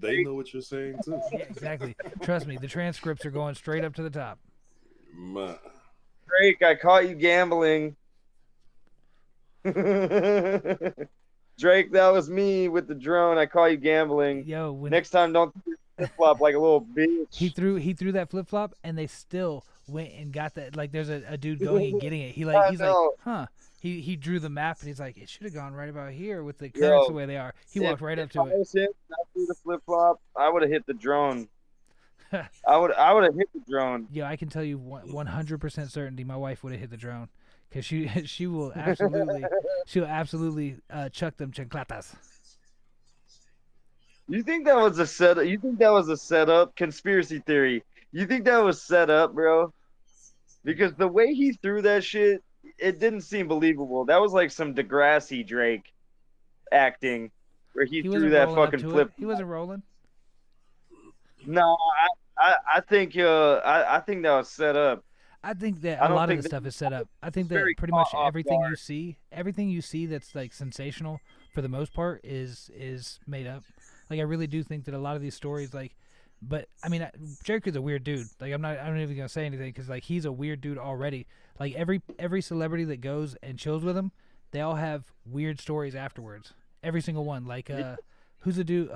They know what you're saying too. Yeah, exactly. Trust me, the transcripts are going straight up to the top. My, Drake, I caught you gambling. Drake, that was me with the drone. I caught you gambling. Yo, when Next time, don't flip flop like a little bitch. he threw that flip flop, and they still went and got that. Like, there's a dude going and getting it. He's like, know. huh? He drew the map, and he's like, it should have gone right about here with the Yo, clearance the way they are. He walked right up to If I it. was him, I threw the flip flop. I would have hit the drone. I would have hit the drone. Yo, I can tell you 100% certainty, my wife would have hit the drone, because she will absolutely chuck them chanclatas. You think that was a setup? You think that was a setup? Conspiracy theory. You think that was set up, bro? Because the way he threw that shit, it didn't seem believable. That was like some Degrassi Drake acting, where he threw wasn't that rolling up fucking to flip. it. He wasn't rolling. No, I think I think that was set up. I think that I a don't lot of think the that- stuff is set up. I think that very pretty much caught off everything guard. you see that's like sensational for the most part is made up. Like I really do think that a lot of these stories, like, but I mean, Jericho's a weird dude. Like I'm not even gonna say anything because like he's a weird dude already. Like every celebrity that goes and chills with him, they all have weird stories afterwards. Every single one. Like who's the dude?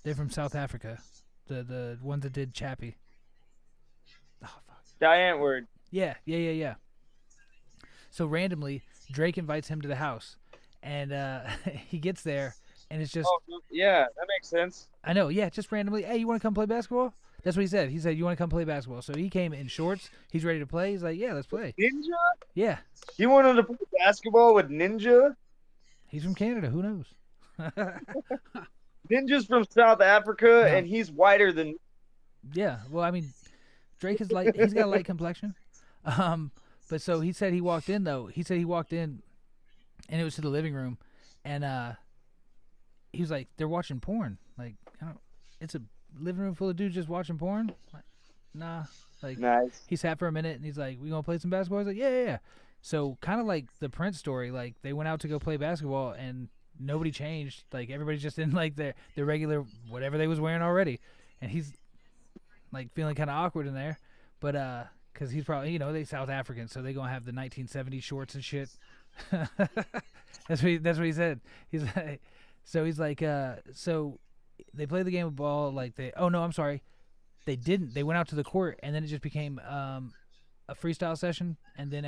They're from South Africa. The ones that did Chappie. Oh fuck. Diane word. Yeah. So randomly, Drake invites him to the house, and he gets there, and it's just, Oh, yeah, that makes sense. I know, yeah, just randomly, hey, you want to come play basketball? That's what he said. He said, you want to come play basketball? So he came in shorts. He's ready to play. He's like, yeah, let's play. Ninja? Yeah. He wanted to play basketball with Ninja? He's from Canada. Who knows? Ninja's from South Africa, No. and he's whiter than. Yeah. Well, I mean, Drake is light. He's got a light complexion. But so he said he walked in though. He said he walked in, and it was to the living room, and he was like, "They're watching porn. Like, it's a living room full of dudes just watching porn. Like, nah." Like, Nice. he sat for a minute, and he's like, "We gonna play some basketball?" I was like, "Yeah." So kind of like the Prince story. Like they went out to go play basketball, and nobody changed. Like everybody's just in like their regular whatever they was wearing already, and he's like feeling kind of awkward in there, but because he's probably they South African, so they gonna have the 1970s shorts and shit. That's what he said. He's like, so he's like so they played the game of ball like they. Oh no, I'm sorry, they didn't. They went out to the court, and then it just became a freestyle session, and then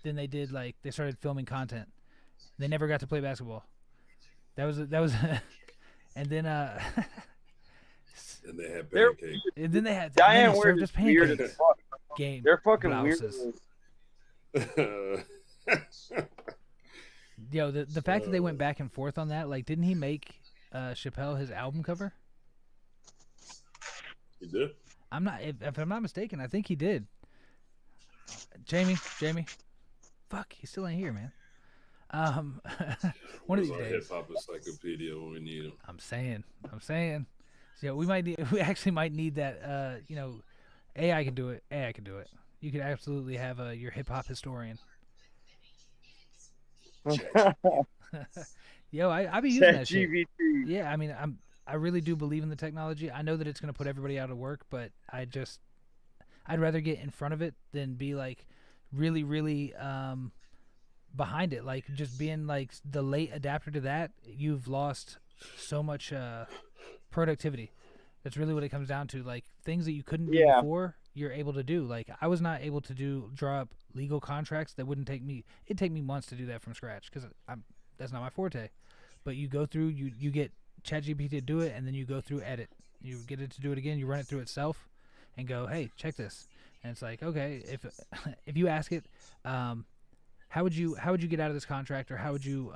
then they did like they started filming content. They never got to play basketball. That was and then And they had They're- pancakes. and then they had Diane and then they served Ward us is weird as pancakes. fuck. Game They're fucking blouses. weird. Yo, the fact that they went back and forth on that, like, didn't he make Chappelle his album cover? He did. I'm not, if I'm not mistaken, I think he did. Jamie, fuck, he still ain't here, man. One of these Where's our days. hip hop encyclopedia when we need him? I'm saying. So, yeah, we actually might need that. AI can do it. AI can do it. You could absolutely have your hip hop historian. Yo, I be using that shit. ChatGPT. Yeah, I mean, I really do believe in the technology. I know that it's going to put everybody out of work, but I'd rather get in front of it than be like really, really behind it. Like just being like the late adapter to that, you've lost so much productivity. That's really what it comes down to. Like things that you couldn't do Yeah. before, you're able to do. Like I was not able to draw up legal contracts that wouldn't take me. It'd take me months to do that from scratch because that's not my forte. But you go through, you get ChatGPT to do it, and then you go through edit. You get it to do it again. You run it through itself, and go, hey, check this. And it's like, okay, if you ask it, how would you get out of this contract, or how would you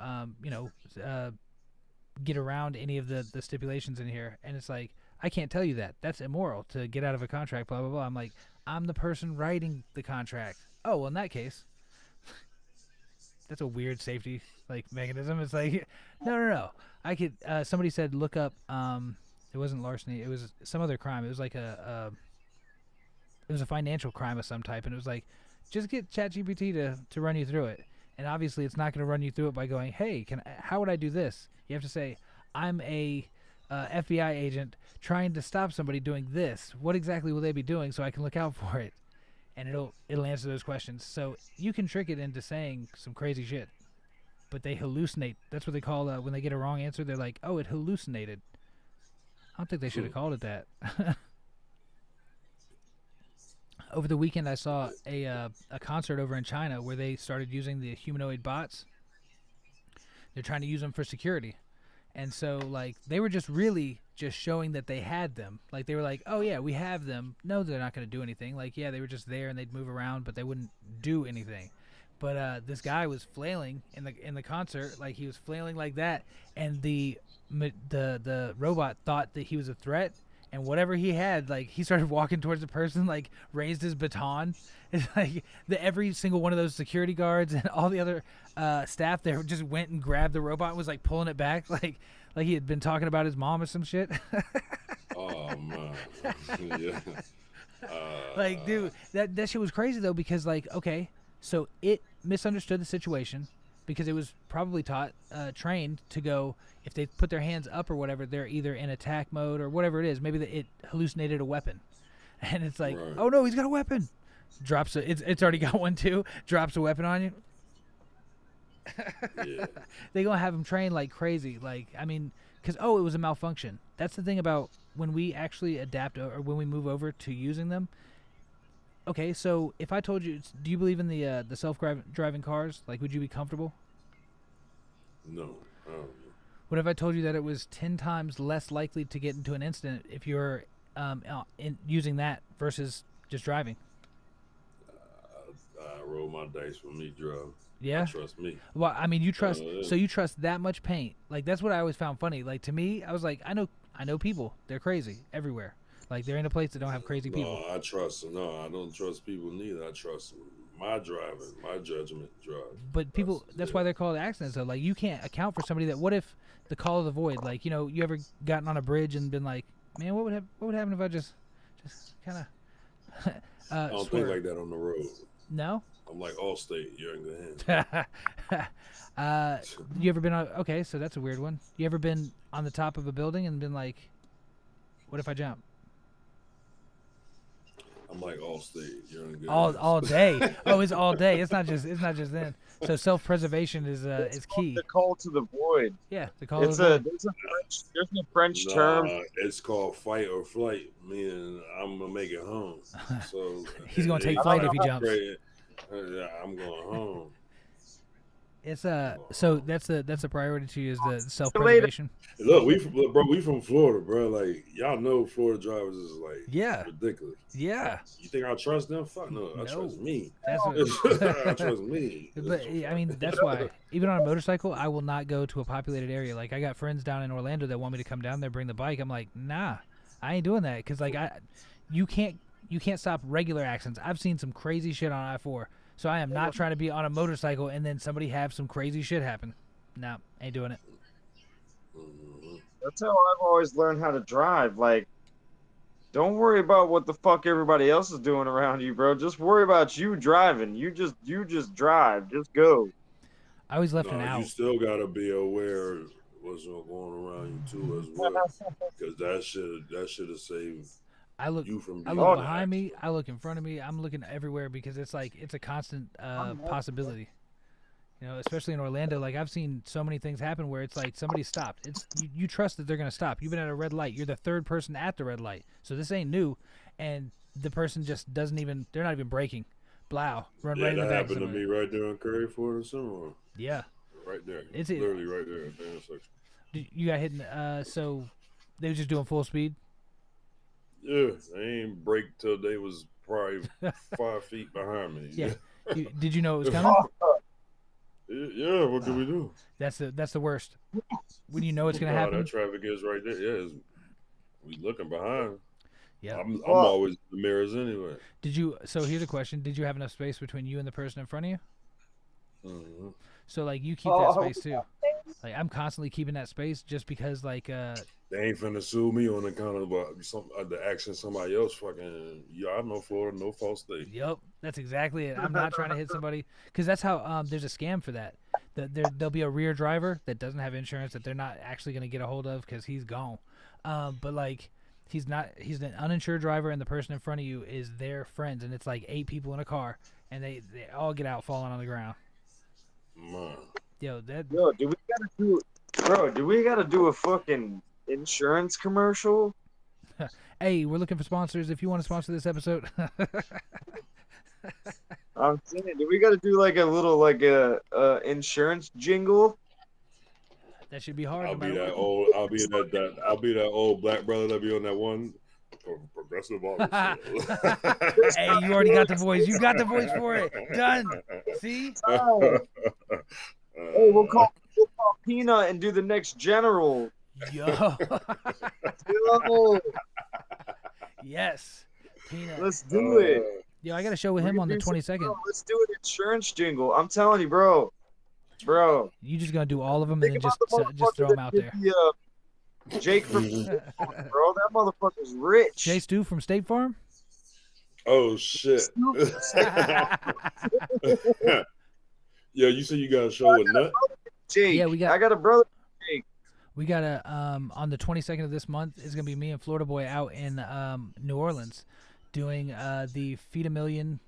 get around any of the stipulations in here? And it's like, I can't tell you that. That's immoral to get out of a contract. Blah blah blah. I'm like, I'm the person writing the contract. Oh well, in that case, that's a weird safety mechanism. It's like, no. I could. Somebody said look up. It wasn't larceny. It was some other crime. It was like it was a financial crime of some type, and it was like, just get ChatGPT to run you through it. And obviously, it's not going to run you through it by going, hey, how would I do this? You have to say, I'm a FBI agent trying to stop somebody doing this. What exactly will they be doing so I can look out for it? And it'll answer those questions. So you can trick it into saying some crazy shit, but they hallucinate. That's what they call when they get a wrong answer. They're like, oh, it hallucinated. I don't think they should have called it that. Over the weekend, I saw a concert over in China where they started using the humanoid bots. They're trying to use them for security. And so, like, they were just really just showing that they had them. Like, they were like, oh, yeah, we have them. No, they're not going to do anything. Like, yeah, they were just there and they'd move around, but they wouldn't do anything. But this guy was flailing in the concert. Like, he was flailing like that. And the robot thought that he was a threat. And whatever he had, like, he started walking towards the person, like, raised his baton. It's like every single one of those security guards and all the other staff there just went and grabbed the robot and was, like, pulling it back, like he had been talking about his mom or some shit. Oh man. Yeah. Like, dude, that shit was crazy, though, because, like, okay, so it misunderstood the situation because it was probably trained to go, if they put their hands up or whatever, they're either in attack mode or whatever it is. Maybe it hallucinated a weapon. And it's like, Right. oh, no, he's got a weapon. Drops it's already got one, too. Drops a weapon on you. Yeah. They gonna have him train like crazy. Like, I mean, because, it was a malfunction. That's the thing about when we actually adapt or when we move over to using them. Okay, so if I told you, do you believe in the self-driving cars? Like, would you be comfortable? No. I don't know. What if I told you that it was 10 times less likely to get into an incident if you're using that versus just driving? I roll my dice with me driving. Yeah? Trust me. Well, I mean, you trust, yeah. so you trust that much paint. Like, that's what I always found funny. Like, to me, I was like, I know people. They're crazy everywhere. Like, they're in a place that don't have crazy people. No, I don't trust people neither. I trust my driving, my judgment drive. But people, that's why they're called accidents, though. Like, you can't account for somebody that, what if the call of the void, like, you ever gotten on a bridge and been like, man, what would happen if I just kind of I don't think like that on the road. No? I'm like Allstate. You're in good hands. You ever been on? Okay, so that's a weird one. You ever been on the top of a building and been like, "What if I jump?" I'm like Allstate. You're in good All hands. day. Oh, it's all day. It's not just then. So self-preservation is key. The call to the void. Yeah, the call. It's of the there's a French term. It's called fight or flight. Meaning I'm gonna make it home. So He's gonna take flight if he jumps. I'm going home. It's so that's a priority to you is the self-preservation. Look, we from Florida, bro. Like y'all know, Florida drivers is like ridiculous. Yeah. You think I trust them? Fuck no, I trust me. That's I trust me. But I mean, that's why even on a motorcycle, I will not go to a populated area. Like I got friends down in Orlando that want me to come down there, bring the bike. I'm like, nah, I ain't doing that because like you can't stop regular accidents. I've seen some crazy shit on I-4. So I am not trying to be on a motorcycle and then somebody have some crazy shit happen. No, ain't doing it. That's how I've always learned how to drive. Like, don't worry about what the fuck everybody else is doing around you, bro. Just worry about you driving. You just drive. Just go. I always left an out. You still gotta be aware of what's going around you too as well, because that should have saved. I look from behind me. I look in front of me. I'm looking everywhere because it's a constant possibility. You know, especially in Orlando. Like I've seen so many things happen where it's like somebody stopped. It's you trust that they're gonna stop. You've been at a red light. You're the third person at the red light. So this ain't new, and the person just doesn't even. They're not even braking. Blow, run right in the back. That happened to me right there in Curry Ford and Summerall. Yeah. Right there. It's literally right there at the intersection. You got hit. So they were just doing full speed. Yeah, they ain't brake till they was probably 5 feet behind me. Yeah. Did you know it was coming? Yeah. What can we do? That's the worst. When you know it's gonna happen. That traffic is right there. Yeah, we looking behind. Yeah. I'm always in the mirrors anyway. So here's a question: did you have enough space between you and the person in front of you? Mm-hmm. So like you keep that space too. Like I'm constantly keeping that space just because like they ain't finna sue me on account of the action somebody else fucking. Yeah, I know Florida, no false state. Yep, that's exactly it. I'm not trying to hit somebody because that's how there's a scam for that. There'll be a rear driver that doesn't have insurance that they're not actually gonna get a hold of because he's gone. But like he's an uninsured driver and the person in front of you is their friends and it's like 8 people in a car and they all get out falling on the ground. Man. Do we gotta do a fucking insurance commercial? Hey, we're looking for sponsors. If you want to sponsor this episode, I'm saying, do we gotta do like a little insurance jingle? That should be hard. I'll be that old black brother that be on that one progressive office. Hey, you already got the voice. You got the voice for it. Done. See? Hey, we'll call Peanut and do the next general. Yo. Yo. Yes. Peanut. Let's do it. Yo, I got a show with him on the 22nd. Let's do an insurance jingle. I'm telling you, bro. You just gonna do all of them and then just throw them out there. Jake from State Farm, bro. That motherfucker's rich. Jay Stu from State Farm? Oh, shit. Yeah, you said you got a show with Nut? Jake. Yeah, I got a brother, Jake. We got on the 22nd of this month, it's going to be me and Florida Boy out in New Orleans doing the Feed a Million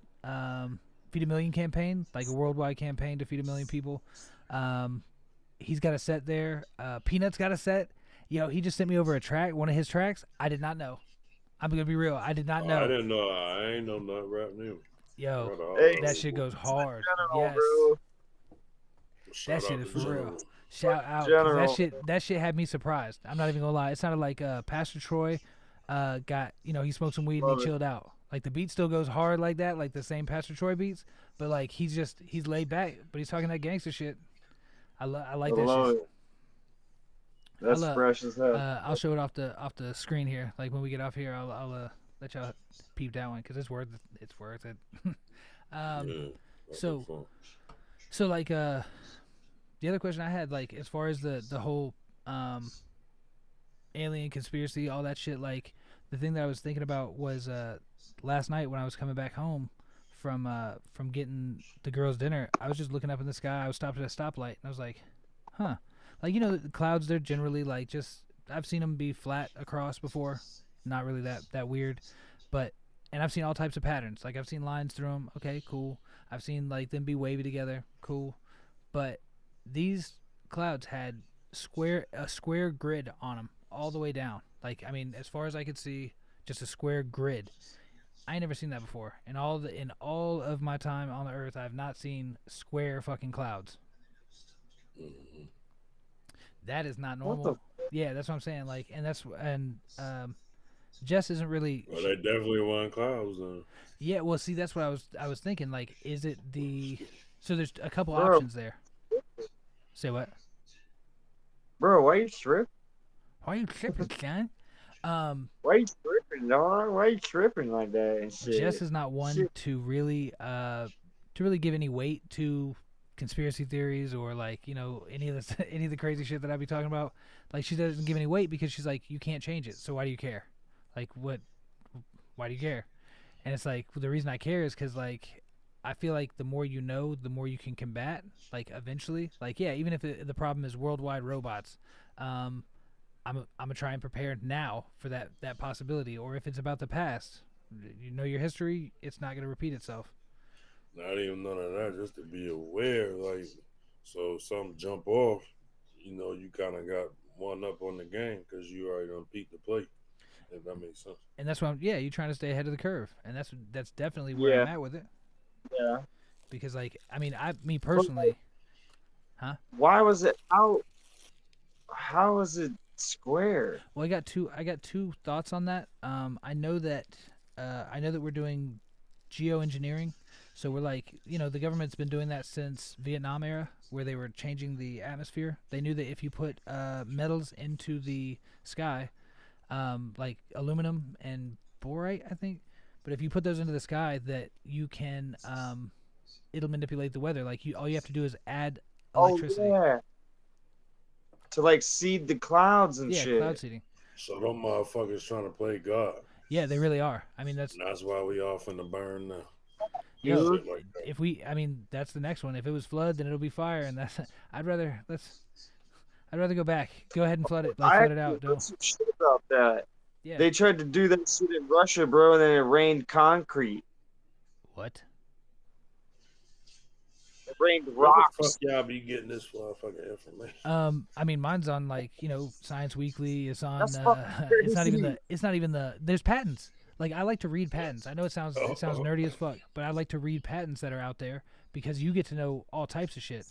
campaign, like a worldwide campaign to feed 1 million people. He's got a set there. Peanut's got a set. Yo, he just sent me over a track, one of his tracks. I did not know. I'm going to be real. I did not know. I didn't know. I ain't know Nut rap news. Yo, Hey, that shit goes hard. Yes. Bro. That shit is for real. Shout out. General. That shit had me surprised. I'm not even gonna lie. It sounded like Pastor Troy got, he smoked some weed and he chilled out. Like the beat still goes hard like that, like the same Pastor Troy beats, but like he's laid back, but he's talking that gangster shit. I like that shit. It. That's fresh as hell. I'll show it off the screen here. Like when we get off here, I'll let y'all peep that one because it's worth it. It's worth it. So like the other question I had, like as far as the whole alien conspiracy, all that shit, like the thing that I was thinking about was last night when I was coming back home from getting the girls' dinner, I was just looking up in the sky. I was stopped at a stoplight, and I was like, huh. Like, the clouds, they're generally like just, I've seen them be flat across before, not really that weird, but, and I've seen all types of patterns. Like, I've seen lines through them. Okay, cool. I've seen like them be wavy together. Cool. But these clouds had a square grid on them all the way down. Like, I mean, as far as I could see, just a square grid. I ain't never seen that before. In all of my time on the earth, I've not seen square fucking clouds. Mhm. That is not What normal. Yeah, that's what I'm saying. Like, and Jess isn't really. Well, they definitely want clouds then. Yeah, well, see, that's what I was thinking. Like, is it the? So there's a couple Bro. options there. Say what? Bro, why you tripping? Why are you tripping, son? Why you tripping, dog? Why you tripping like that and shit? Jess is not one to really give any weight to conspiracy theories or like any of the crazy shit that I be talking about. Like, she doesn't give any weight because she's like, you can't change it, so why do you care? Like, what? Why do you care? And it's like, the reason I care is because like I feel like the more you know, the more you can combat. Like, eventually, like, yeah, even if the problem is worldwide robots, I'm gonna try and prepare now for that possibility. Or if it's about the past, your history, it's not gonna repeat itself. Not even none of that, just to be aware. Like, so if something jump off, you kind of got one up on the game because you already done peaked the plate. If that makes sense. And that's why you're trying to stay ahead of the curve, and that's definitely where I'm at with it. Yeah. Because like, I mean, me personally, Why was it out? How was it square? well, I got two thoughts on that. I know that we're doing geoengineering, so we're like, the government's been doing that since Vietnam era, where they were changing the atmosphere. They knew that if you put metals into the sky, like aluminum and borate, I think, but if you put those into the sky, that you can, it'll manipulate the weather. Like, all you have to do is add electricity. Oh, yeah. To like seed the clouds and Yeah, shit. cloud seeding. So them motherfuckers trying to play God. Yeah, they really are. I mean, And that's why we off in the burn now. yo, Shit like that. if we, I mean, that's the next one. If it was flood, then it'll be fire, and that's. I'd rather go back. Go ahead and flood it. Like, flood it out. Heard Don't. some shit about that. Yeah. They tried to do that shit in Russia, bro, and then it rained concrete. What? It rained Where the rocks. fuck y'all be getting this motherfucking information? I mean, mine's on like Science Weekly. It's on. That's fucking It's not even crazy. the. It's not even the. There's patents. Like, I like to read patents. I know it sounds nerdy as fuck, but I like to read patents that are out there because you get to know all types of shit.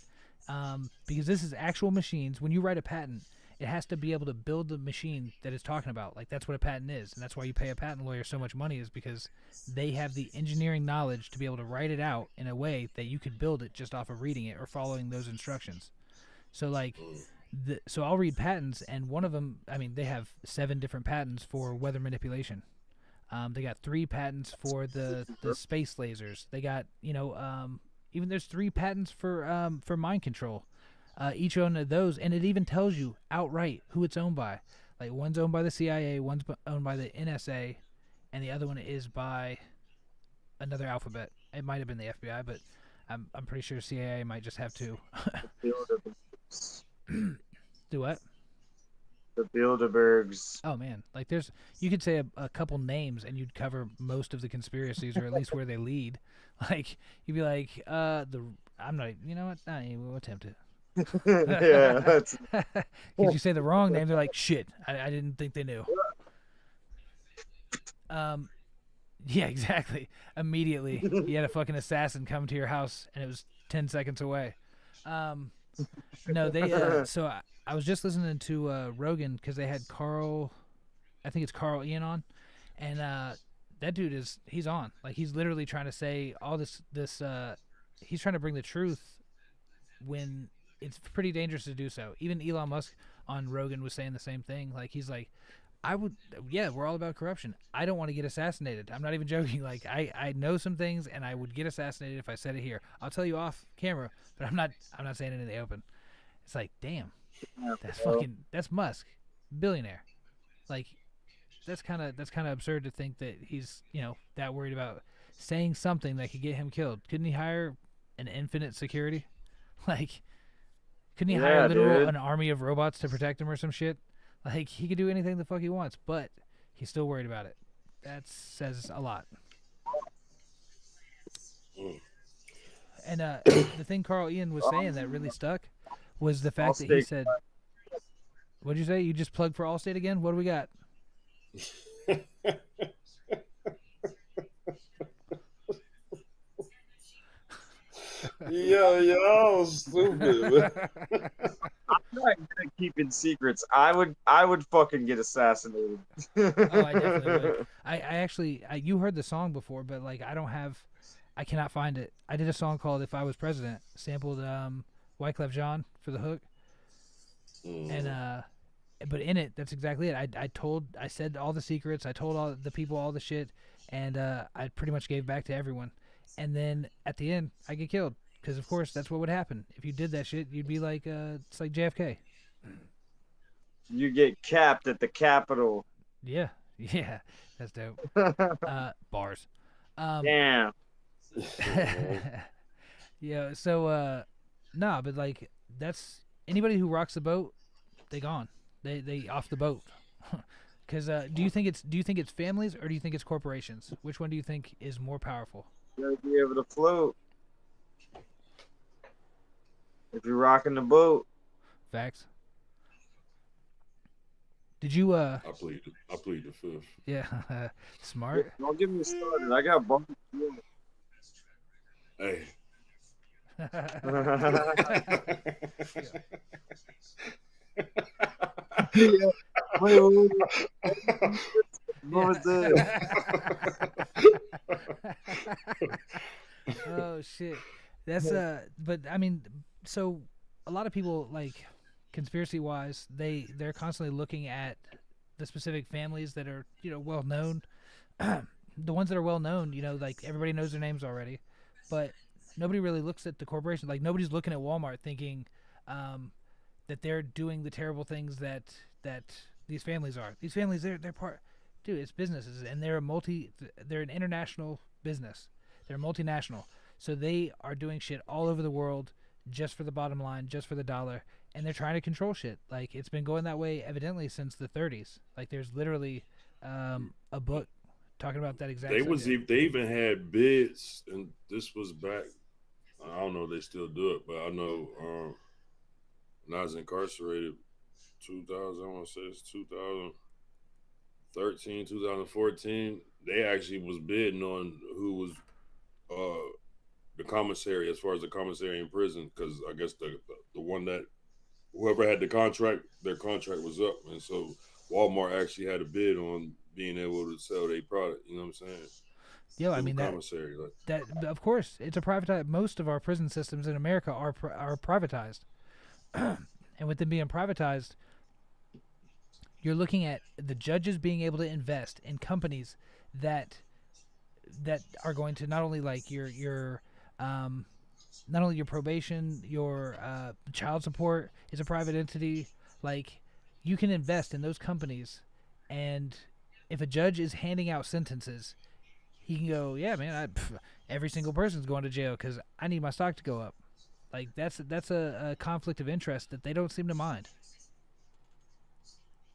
Because this is actual machines. When you write a patent, it has to be able to build the machine that it's talking about. Like, that's what a patent is, and that's why you pay a patent lawyer so much money, is because they have the engineering knowledge to be able to write it out in a way that you could build it just off of reading it or following those instructions. So like, so I'll read patents, and one of them, I mean, they have 7 different patents for weather manipulation. They got 3 patents for the space lasers. They got even there's 3 patents for mind control. Each one of those, and it even tells you outright who it's owned by. Like, one's owned by the CIA, one's owned by the NSA, and the other one is by another alphabet. It might have been the FBI, but I'm pretty sure CIA might just have 2. Do what? The Bilderbergs. Oh man, like you could say a couple names and you'd cover most of the conspiracies, or at least where they lead. Like, you'd be like, I'm not, what? Not even, we'll attempt it. Yeah, that's If you say the wrong name, they're like, shit, I didn't think they knew. Yeah, exactly. Immediately, you had a fucking assassin come to your house, and it was 10 seconds away. No, they. So I was just listening to Rogan because they had Carl, I think it's Carl Ian on, and that dude he's on. Like, he's literally trying to say all this. He's trying to bring the truth when it's pretty dangerous to do so. Even Elon Musk on Rogan was saying the same thing. Like, he's like, we're all about corruption. I don't want to get assassinated. I'm not even joking. Like, I know some things, and I would get assassinated if I said it here. I'll tell you off camera, but I'm not saying it in the open. It's like, damn, that's Musk, billionaire. Like, that's kind of absurd to think that he's that worried about saying something that could get him killed. Couldn't he hire an infinite security? Like, couldn't he hire Yeah, literal dude. an army of robots to protect him or some shit? Like, he could do anything the fuck he wants, but he's still worried about it. That says a lot. Mm. And the thing Carl Ian was saying that really stuck was the fact that he Allstate. said, "What'd you say? You just plugged for Allstate again? What do we got?" Y'all stupid, man. I'm not good at keeping secrets. I would fucking get assassinated. Oh, I definitely would. I actually, you heard the song before, but like I cannot find it. I did a song called "If I Was President," sampled Wyclef Jean for the hook, and but in it, that's exactly it. I said all the secrets, I told all the people all the shit, and I pretty much gave back to everyone. And then at the end, I get killed because of course that's what would happen if you did that shit. You'd be like, it's like JFK. You get capped at the Capitol. Yeah, yeah, that's dope. Bars. Damn. Yeah, so nah, but like that's anybody who rocks the boat, they gone. They off the boat. Cuz do you think it's families or do you think it's corporations? Which one do you think is more powerful? You gotta be able to float. If you're rocking the boat. Facts. Did you I plead the fifth. yeah, smart. Don't get me started. I got bumped. Hey. Wait. What was that? Oh shit. That's but I mean, so a lot of people like conspiracy wise, they're constantly looking at the specific families that are, well known. The ones that are well known, like everybody knows their names already. But nobody really looks at the corporation. Like nobody's looking at Walmart thinking that they're doing the terrible things that these families are. These families, they're part. Dude, it's businesses, and they're an international business. They're multinational, so they are doing shit all over the world just for the bottom line, just for the dollar, and they're trying to control shit. Like it's been going that way evidently since the 30s. Like there's literally a book talking about that exact. They even had bids, and this was back. I don't know if they still do it, but I know when I was incarcerated, 2000. I want to say it's 2013, 2014. They actually was bidding on who was the commissary, as far as the commissary in prison, because I guess the one that whoever had the contract, their contract was up, and so Walmart actually had a bid on being able to sell their product. You know what I'm saying? Yeah, I mean commissary, that of course it's a privatized. Most of our prison systems in America are privatized, and with them being privatized, you're looking at the judges being able to invest in companies that are going to not only like your not only your probation, your child support is a private entity. Like you can invest in those companies, and if a judge is handing out sentences, he can go, yeah, man, every single person's going to jail because I need my stock to go up. Like that's a conflict of interest that they don't seem to mind.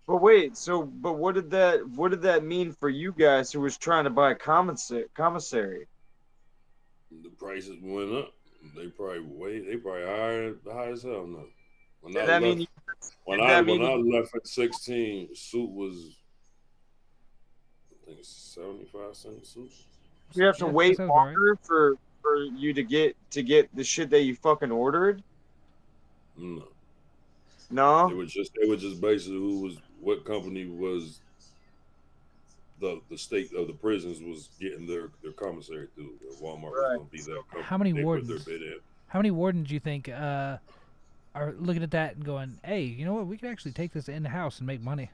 But wait, but what did that mean for you guys who was trying to buy commissary? The prices went up. They probably high as hell now. When I left at 16, suit was, I think, 75-cent suit. You have to wait longer for you to get the shit that you fucking ordered? No. No? They were just basically what company was the state of the prisons was getting their commissary through. Walmart was going to be that company. How many wardens? How many wardens do you think are looking at that and going, "Hey, you know what? We could actually take this in the house and make money."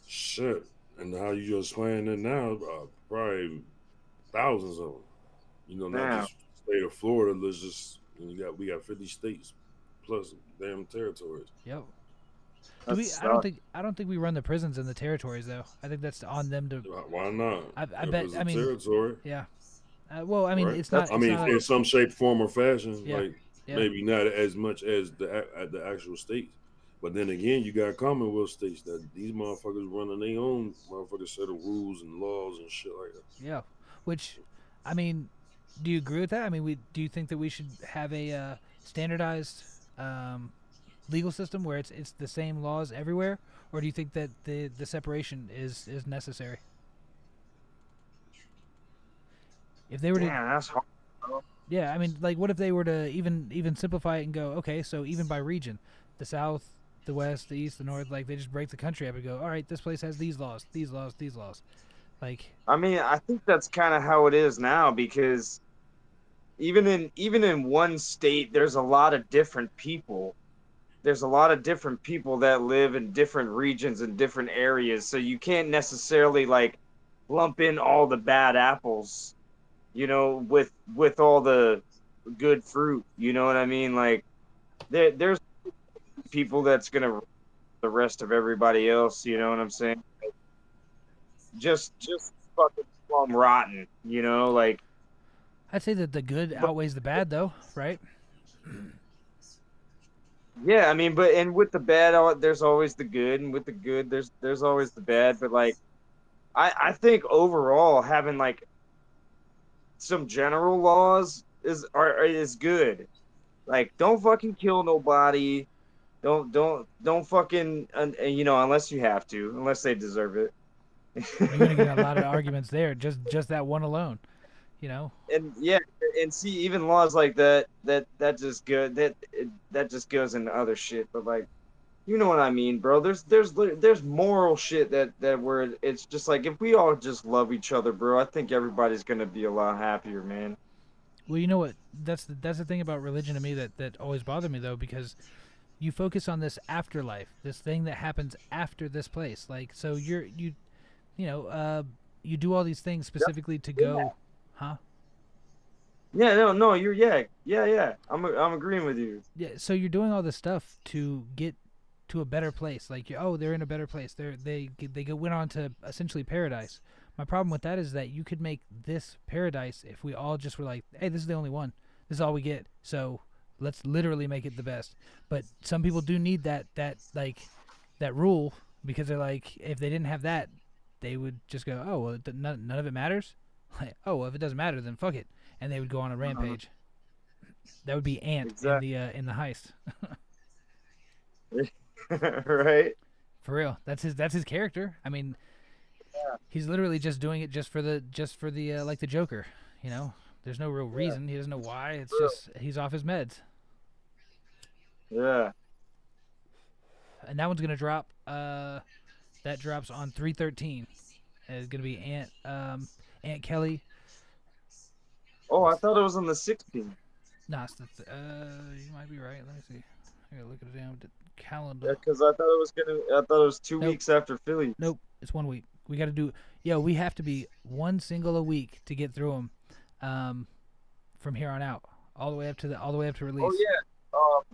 Shit, and how you just playing it now? Probably thousands of them. Not just state of Florida. We got 50 states plus damn territories. Yep. Do That we? sucks. I don't think we run the prisons in the territories though. I think that's on them to. Why not? I If bet. it's I a mean, territory, yeah. Well, I mean, right? it's That's not. I It's mean, not a. in some shape, form, or fashion, Yeah. like Yeah. maybe not as much as the actual states. But then again, you got Commonwealth states that these motherfuckers running their own motherfucking set of rules and laws and shit like that. Yeah. Which, I mean, do you agree with that? I mean, do you think that we should have a standardized legal system where it's the same laws everywhere, or do you think that the separation is necessary? If they were to, Damn, that's hard. Bro. yeah, I mean, like, what if they were to even simplify it and go, okay, so even by region, the South, the West, the East, the North, like they just break the country up and go, all right, this place has these laws, these laws, these laws, like, I mean, I think that's kind of how it is now because even in one state, there's a lot of different people. There's a lot of different people that live in different regions and different areas, so you can't necessarily like lump in all the bad apples, with all the good fruit. You know what I mean? Like there's people that's gonna the rest of everybody else. You know what I'm saying? Just fucking plum rotten. Like I'd say that the good but outweighs the bad, though, right? yeah, I mean, and with the bad, there's always the good, and with the good, there's always the bad. But like, I think overall having like some general laws is good. Like, don't fucking kill nobody. Don't fucking unless you have to, unless they deserve it. You're gonna get a lot of arguments there, just that one alone, you know. And yeah, and see, even laws like that just good that just goes into other shit. But like, you know what I mean, bro? There's moral shit that where it's just like if we all just love each other, bro, I think everybody's gonna be a lot happier, man. Well, you know what? That's the thing about religion to me that always bothered me though, because you focus on this afterlife, this thing that happens after this place. Like, so you know, you do all these things specifically to go, huh? Yeah, no, yeah. I'm agreeing with you. Yeah. So you're doing all this stuff to get to a better place. Like, oh, they're in a better place. Went on to essentially paradise. My problem with that is that you could make this paradise if we all just were like, hey, this is the only one. This is all we get. So let's literally make it the best. But some people do need that rule, because they're like, if they didn't have that, they would just go, oh, well, none of it matters. Like, oh, well, if it doesn't matter, then fuck it, and they would go on a rampage. That would be Ant Exactly. in the heist. Right? For real, that's his character. I mean, he's literally just doing it just for the like the Joker. You know, there's no real reason. He doesn't know why. It's just he's off his meds. Yeah. And that one's gonna drop. That drops on 3/13. It's gonna be Aunt Kelly. Oh, I thought it was on the 16th. Nah, it's you might be right. Let me see. I gotta look at it down the Yeah, calendar. because I thought it was 2 Nope. weeks after Philly. Nope, it's 1 week. We gotta do. Yo, we have to be one single a week to get through them, from here on out, all the way up to release. Oh yeah.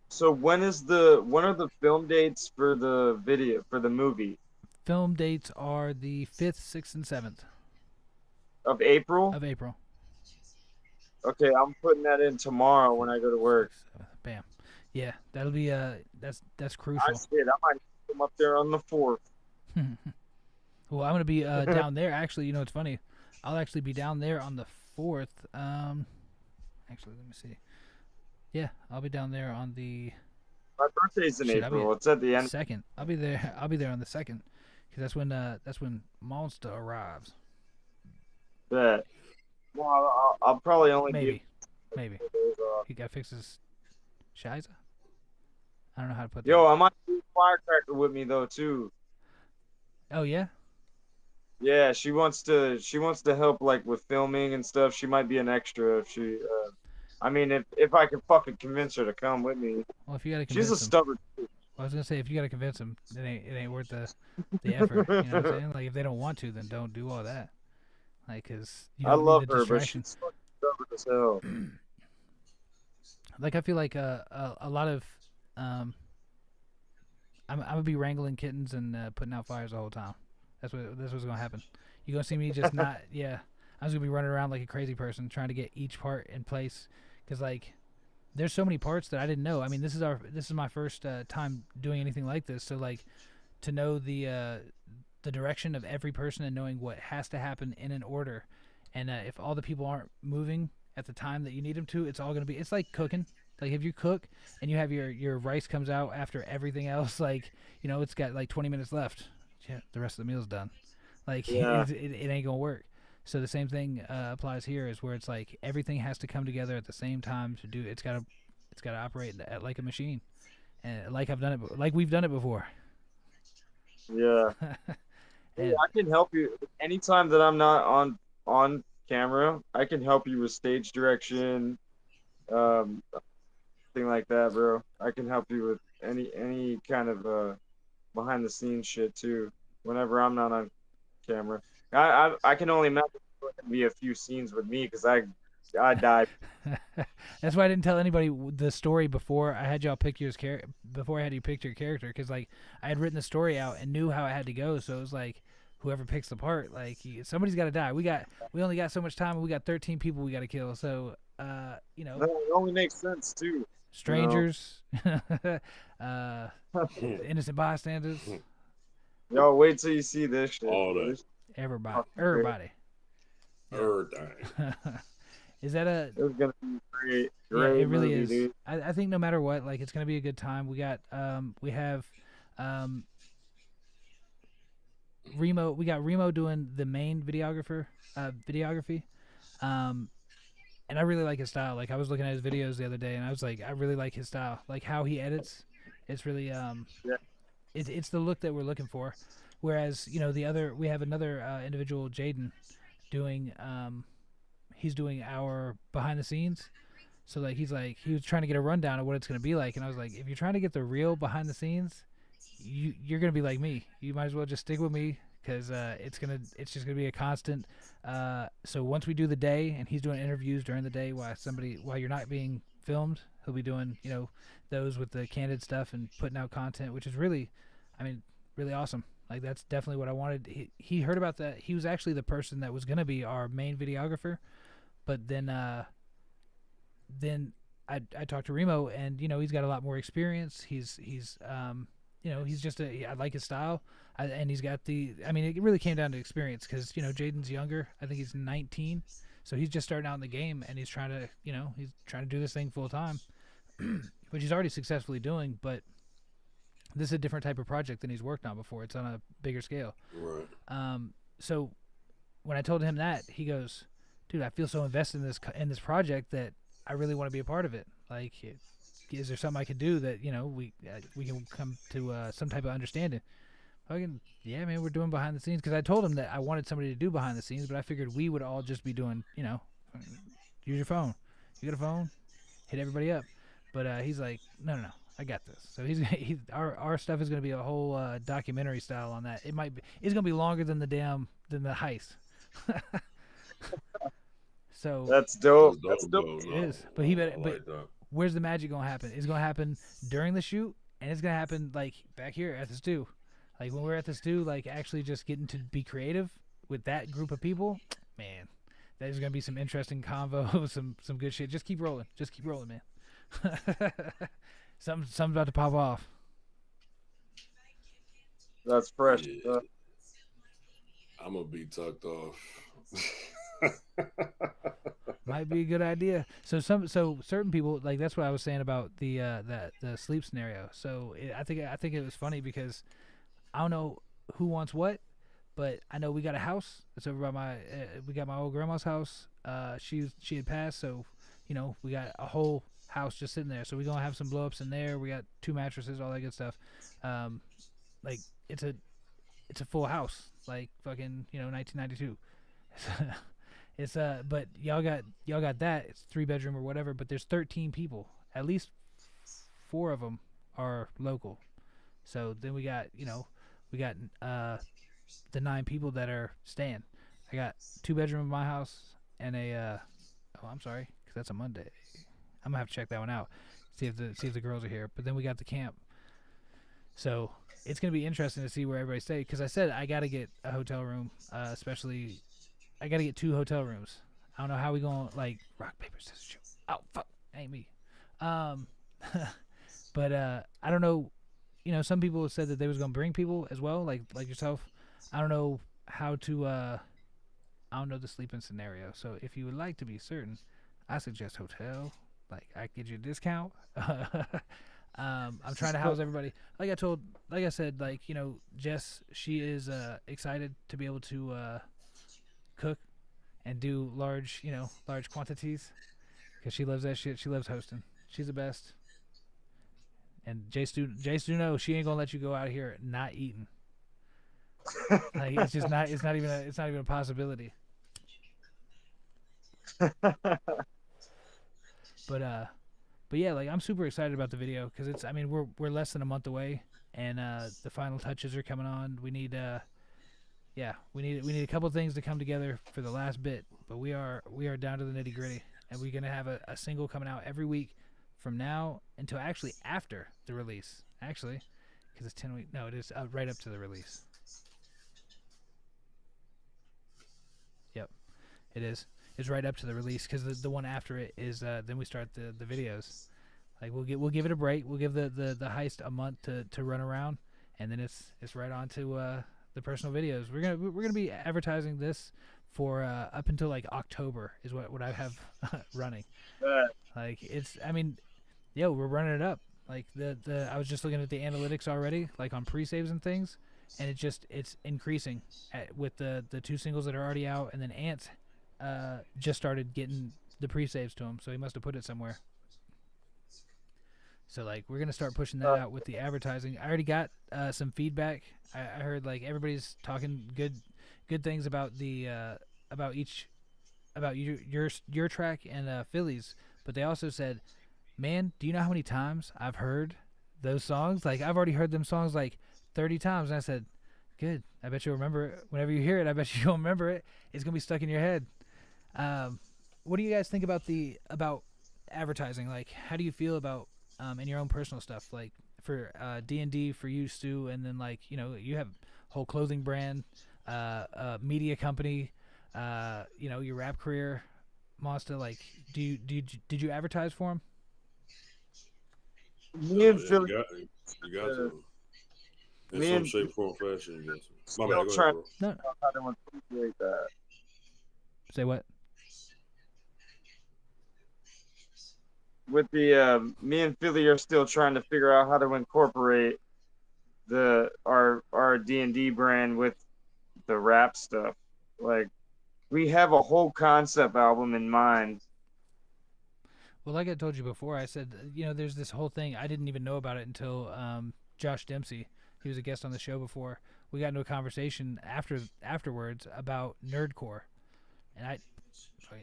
So when are the film dates for the video for the movie Film dates are the 5th, 6th, and 7th of April? of April. Okay, I'm putting that in tomorrow when I go to work. 6th, 7th, bam. Yeah, that'll be that's I crucial. might come up there on the 4th. Well, I'm gonna be down there. Actually, you know, it's funny. I'll actually be down there on the 4th. Actually, let me see. Yeah, I'll be down there on the My birthday's in Shit, I'll be April. It's at the end. 2nd. I'll be there. I'll be there on the 2nd, because that's when Monster arrives. Bet. Well, I'll probably only Maybe. be. Uh, He got fixes Shiza. I don't know how to put that. Yo, I might do Firecracker with me though too. Oh yeah. Yeah, she wants to help like with filming and stuff. She might be an extra if she. I mean, if I can fucking convince her to come with me. Well, if you gotta She's convince a him, stubborn. I was gonna say, if you gotta convince him, it ain't worth the effort. You know what I'm saying? Like, if they don't want to, then don't do all that. Like, cause you I don't love need the her, but distraction. she's fucking stubborn as hell. Like, I feel like a lot of I'm gonna be wrangling kittens and putting out fires the whole time. That's what's gonna happen. You're gonna see me just not. Yeah, I'm just gonna be running around like a crazy person trying to get each part in place. Cause like, there's so many parts that I didn't know. I mean, this is my first time doing anything like this. So like, to know the direction of every person and knowing what has to happen in an order, and if all the people aren't moving at the time that you need them to, it's all gonna be. It's like cooking. Like if you cook and you have your rice comes out after everything else, like, you know, it's got like 20 minutes left. Yeah, the rest of the meal's done. Like Yeah. it ain't gonna work. So the same thing applies here, is where it's like everything has to come together at the same time to do. It's gotta operate like a machine, and like we've done it before. Yeah. Hey, I can help you anytime that I'm not on camera. I can help you with stage direction, thing like that, bro. I can help you with any kind of behind the scenes shit too. Whenever I'm not on camera, I can only imagine there's gonna be a few scenes with me because I died. That's why I didn't tell anybody the story before I had y'all pick before I had you pick your character, because like I had written the story out and knew how it had to go. So it was like, whoever picks the part, like somebody's got to die. We only got so much time, and we got 13 people we got to kill. So you know, That only makes sense too. strangers, innocent bystanders, Yo, wait till you see this shit. All that. everybody. Everything. Is that a? It's gonna be great. Yeah, Great it really movie, is. dude. I think no matter what, like, it's gonna be a good time. We have Remo. We got Remo doing the main videography, and I really like his style. Like, I was looking at his videos the other day, and I was like, I really like his style. Like how he edits, it's really Yeah. it's the look that we're looking for. Whereas, you know, we have another individual, Jaden, doing he's doing our behind the scenes. So like he was trying to get a rundown of what it's gonna be like, and I was like, if you're trying to get the real behind the scenes, you're gonna be like me. You might as well just stick with me, because it's just gonna be a constant. So once we do the day, and he's doing interviews during the day while you're not being filmed, he'll be doing, you know, those with the candid stuff and putting out content, which is really, I mean, really awesome. Like, that's definitely what I wanted. He heard about that. He was actually the person that was gonna be our main videographer, but then I talked to Remo, and, you know, he's got a lot more experience. He's you know, he's just I like his style, and he's got I mean, it really came down to experience, because, you know, Jaden's younger. I think he's 19, so he's just starting out in the game, and he's trying to do this thing full time, which he's already successfully doing. But this is a different type of project than he's worked on before. It's on a bigger scale. Right. So when I told him that, he goes, "Dude, I feel so invested in this project that I really want to be a part of it. Like, is there something I could do that, you know, we can come to some type of understanding?" Yeah, man, we're doing behind the scenes, because I told him that I wanted somebody to do behind the scenes, but I figured we would all just be doing, you know, use your phone. You got a phone? Hit everybody up. But he's like, no, I got this. So our stuff is gonna be a whole documentary style on that. It's gonna be longer than the heist. So That's dope. That's That's dope. dope. it is. But I but like that. where's the magic gonna happen? It's gonna happen during the shoot, and it's gonna happen like back here at the stew. Like when we're at the stew, like actually just getting to be creative with that group of people, man. There's gonna be some interesting convo, some good shit. Just keep rolling, man. Something's about to pop off. That's fresh. Yeah. I'm gonna be tucked off. Might be a good idea. So certain people, like, that's what I was saying about the sleep scenario. So I think it was funny, because I don't know who wants what, but I know we got a house that's over by we got my old grandma's house. She had passed, so, you know, we got a whole house just sitting there. So we're gonna have some blow ups in there. We got 2 mattresses, all that good stuff. Like, it's a full house, like fucking, you know, 1992. It's but y'all got that. It's 3-bedroom or whatever, but there's 13 people. At least 4 of them are local. So then we got the 9 people that are staying. I got 2-bedroom in my house and I'm sorry, because that's a Monday. I'm gonna have to check that one out. See if the girls are here. But then we got the camp. So it's gonna be interesting to see where everybody stays. Because I said I gotta get a hotel room, especially I gotta get 2 hotel rooms. I don't know how we gonna like rock paper scissors shoot. Oh fuck, ain't me. Um, but I don't know. You know, some people said that they was gonna bring people as well, like yourself. I don't know how to. I don't know the sleeping scenario. So if you would like to be certain, I suggest hotel. Like I get you a discount. I'm trying to house everybody. Like I said, like, you know, Jess, she is excited to be able to cook and do large quantities because she loves that shit. She loves hosting. She's the best. And Jace do know she ain't gonna let you go out here not eating. Like it's just not. It's not even a possibility. But yeah, like I'm super excited about the video because it's. I mean, we're less than a month away, and the final touches are coming on. We need we need a couple things to come together for the last bit, but we are down to the nitty gritty, and we're gonna have a single coming out every week from now until actually after the release. Actually, because it's 10 weeks. No, it is right up to the release. Yep, it is. It's right up to the release because the one after it is then we start the videos. Like we'll give it a break. We'll give the heist a month to run around, and then it's right on to the personal videos. We're gonna be advertising this for up until like October is what I have running. Like it's. I mean, we're running it up. Like I was just looking at the analytics already, like on pre-saves and things, and it's increasing with the 2 singles that are already out, and then Ants just started getting the pre-saves to him, so he must have put it somewhere. So like we're gonna start pushing that out with the advertising. I already got some feedback. I heard like everybody's talking good things about the about your track and Philly's, but they also said, man, do you know how many times I've heard those songs? Like I've already heard them songs like 30 times, and I said, good. I bet you'll remember it. Whenever you hear it, I bet you'll remember it. It's gonna be stuck in your head. What do you guys think about advertising? Like, how do you feel about in your own personal stuff? Like for D&D for you, Stu, and then like you have a whole clothing brand, media company, your rap career, Monster. Like, did you advertise for him? Me and Philly. You got to. In Me some and shape, form, fashion, you got to. still My bad, go trying ahead, bro. to figure out how to incorporate that. Say what? With the me and Philly are still trying to figure out how to incorporate our D&D brand with the rap stuff. Like we have a whole concept album in mind. Well, like I told you before, I said, there's this whole thing. I didn't even know about it until Josh Dempsey. He was a guest on the show before. We got into a conversation afterwards about nerdcore. And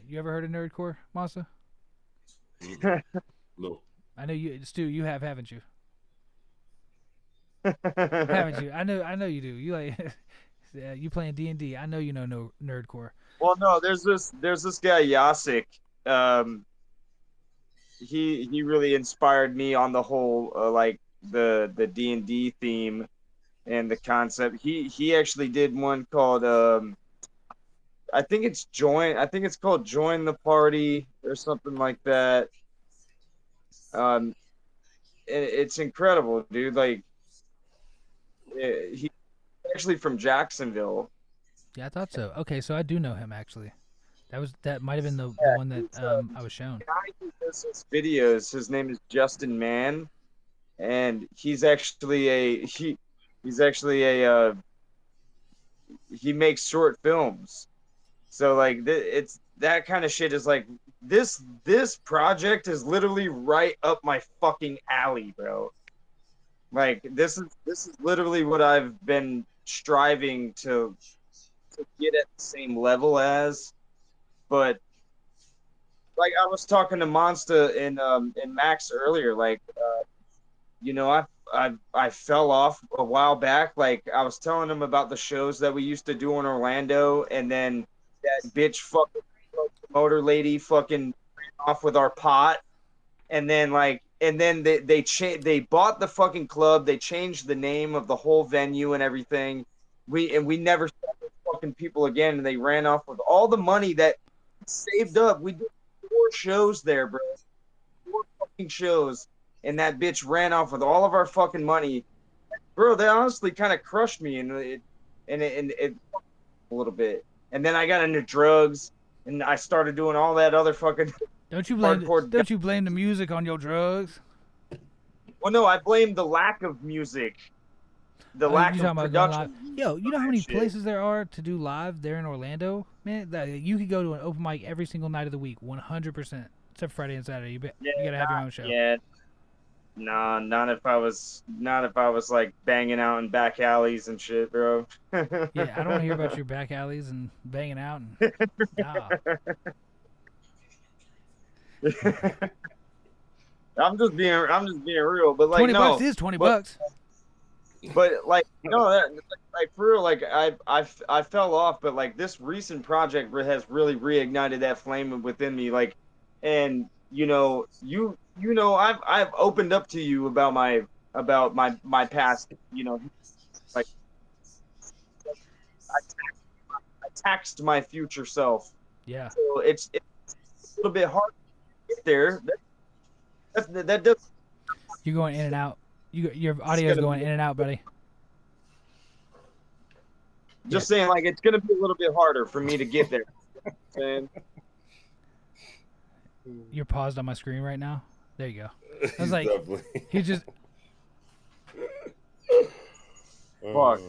you ever heard of nerdcore, Masa? No. I know you, Stu. You have, haven't you? Haven't you? I know you do. You like, you playing D&D. I know you know no nerdcore. Well, no, there's this guy Yasik. He really inspired me on the whole like the D&D theme and the concept. He actually did one called I think it's called Join the Party or something like that. It's incredible, dude. Like he's actually from Jacksonville. Yeah, I thought so. Okay, so I do know him actually. That might have been the one that I was shown. The guy who does his videos, his name is Justin Mann, and he's actually he makes short films. So like it's that kind of shit is like this project is literally right up my fucking alley, bro. Like this is literally what I've been striving to get at the same level as. But like I was talking to Monster and Max earlier, like I fell off a while back. Like I was telling him about the shows that we used to do in Orlando, and then that bitch fucking motor lady fucking ran off with our pot, and then like and then they bought the fucking club. They changed the name of the whole venue and everything. We never saw those fucking people again, and they ran off with all the money that saved up. We did 4 shows there, bro. 4 fucking shows, and that bitch ran off with all of our fucking money, bro. That honestly kind of crushed me, and it a little bit. And then I got into drugs, and I started doing all that other fucking. Don't you blame hardcore. don't you blame the music on your drugs? Well, no, I blame the lack of music, the Oh, lack you of talking about going production. live? Yo, you know how many Shit. places there are to do live there in Orlando? Man, you could go to an open mic every single night of the week, 100%. Except Friday and Saturday. You gotta have your own show. Yeah, nah, not if I was like banging out in back alleys and shit, bro. Yeah, I don't want to hear about your back alleys and banging out. And, nah. I'm just being real, but like 20 no, bucks is 20 bucks. but like no, like for real, like I fell off, but like this recent project has really reignited that flame within me, like, and you know I've opened up to you about my past, you know, like I taxed my future self, Yeah. so it's a little bit hard to get there. That does. You're going in and out. Your audio's going in and out, buddy. Just saying, like, it's gonna be a little bit harder for me to get there. And You're paused on my screen right now. There you go. I was like, Definitely. he just. fuck.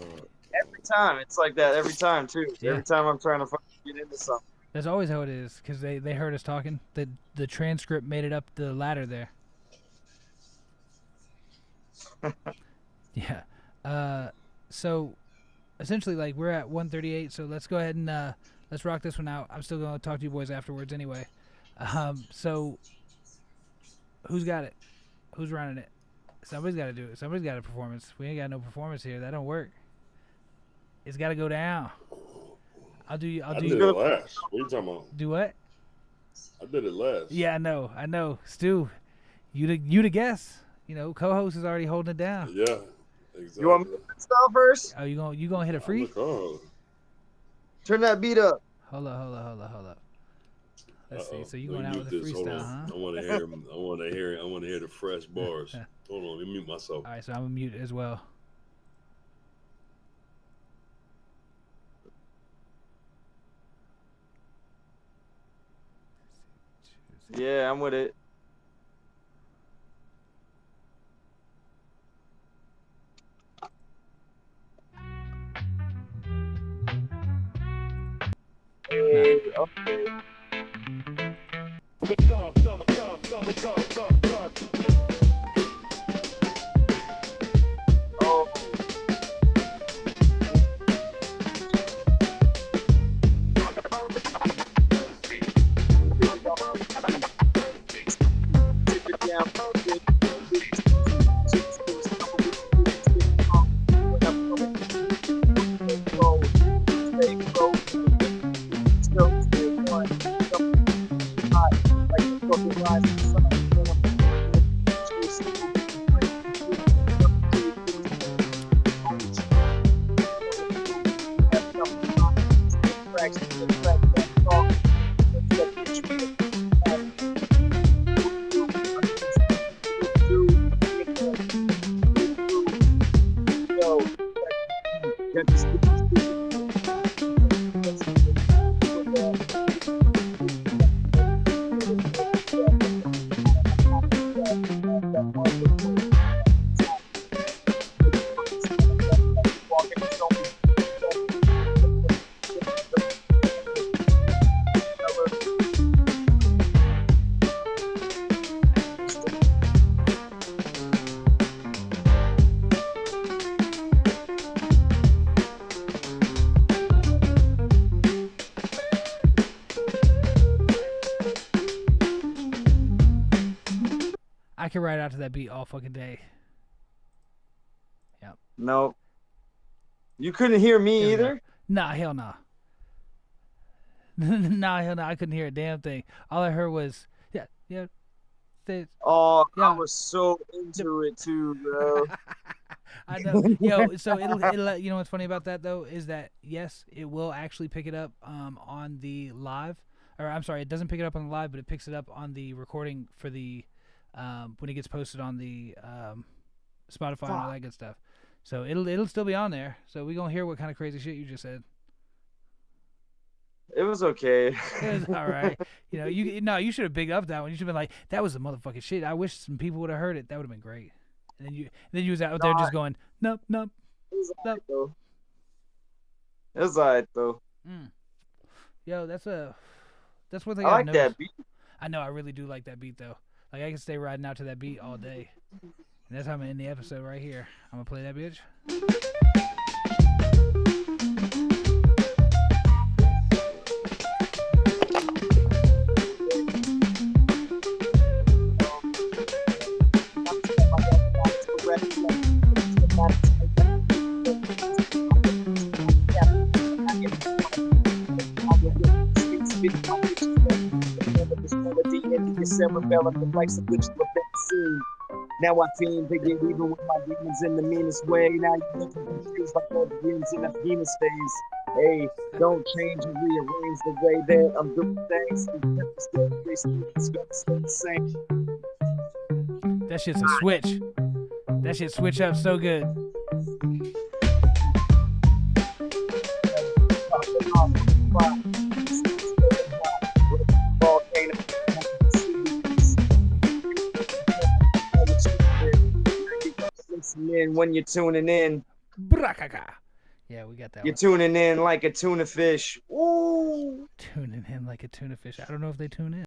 Every time it's like that. Every time too. Yeah. Every time I'm trying to fucking get into something. That's always how it is, because they heard us talking. The transcript made it up the ladder there. Yeah. So, essentially, like, we're at 138, so let's go ahead and let's rock this one out. I'm still going to talk to you boys afterwards anyway. So, who's got it? Who's running it? Somebody's got to do it. Somebody's got a performance. We ain't got no performance here. That don't work. It's got to go down. I did you. it last. What are you talking about? Do what? I did it last. Yeah, I know. Stu, you the guess. You know, co-host is already holding it down. Yeah. Exactly. You want me to start first? Oh, you gonna hit a free? Turn that beat up. Hold up. Let's see. So you Let going me out with mute a this. Hold freestyle, on. huh? I want to hear the fresh bars. Hold on, let me mute myself. All right, so I'm gonna mute as well. Yeah, I'm with it. Hey, okay. Oh. I can ride out to that beat all fucking day. Yep. No. You couldn't hear me There we go. either? Nah, hell nah. Nah, hell nah. I couldn't hear a damn thing. All I heard was, yeah. States. Oh, Yeah. I was so into it too, bro. I know. Yo, so it'll you know what's funny about that though is that yes, it will actually pick it up on the live, or I'm sorry, it doesn't pick it up on the live, but it picks it up on the recording for the when it gets posted on the Spotify and all that good stuff. So it'll still be on there. So we gonna hear what kind of crazy shit you just said. It was okay. It was all right. You know, you should have bigged up that one. You should have been like, that was the motherfucking shit. I wish some people would have heard it. That would have been great. And then you was out there just going, nope, nope, It was nope. alright though. It was alright though. Yo, that's one thing I I've like noticed. that beat. I know, I really do like that beat though. Like I can stay riding out to that beat all day. And that's how I'm gonna end the episode right here. I'm gonna play that bitch. Cerebellum like some ritual vaccine. Now I fiend to get even with my demons in the meanest way. Now you look confused like all the dreams in a Venus phase. Hey, don't change and rearrange the way that I'm doing things. It's gonna stay the same. That shit's a switch. That shit switch up so good. When you're tuning in, Yeah, we got that you're one. tuning in like a tuna fish. Ooh. Tuning in like a tuna fish. I don't know if they tune in.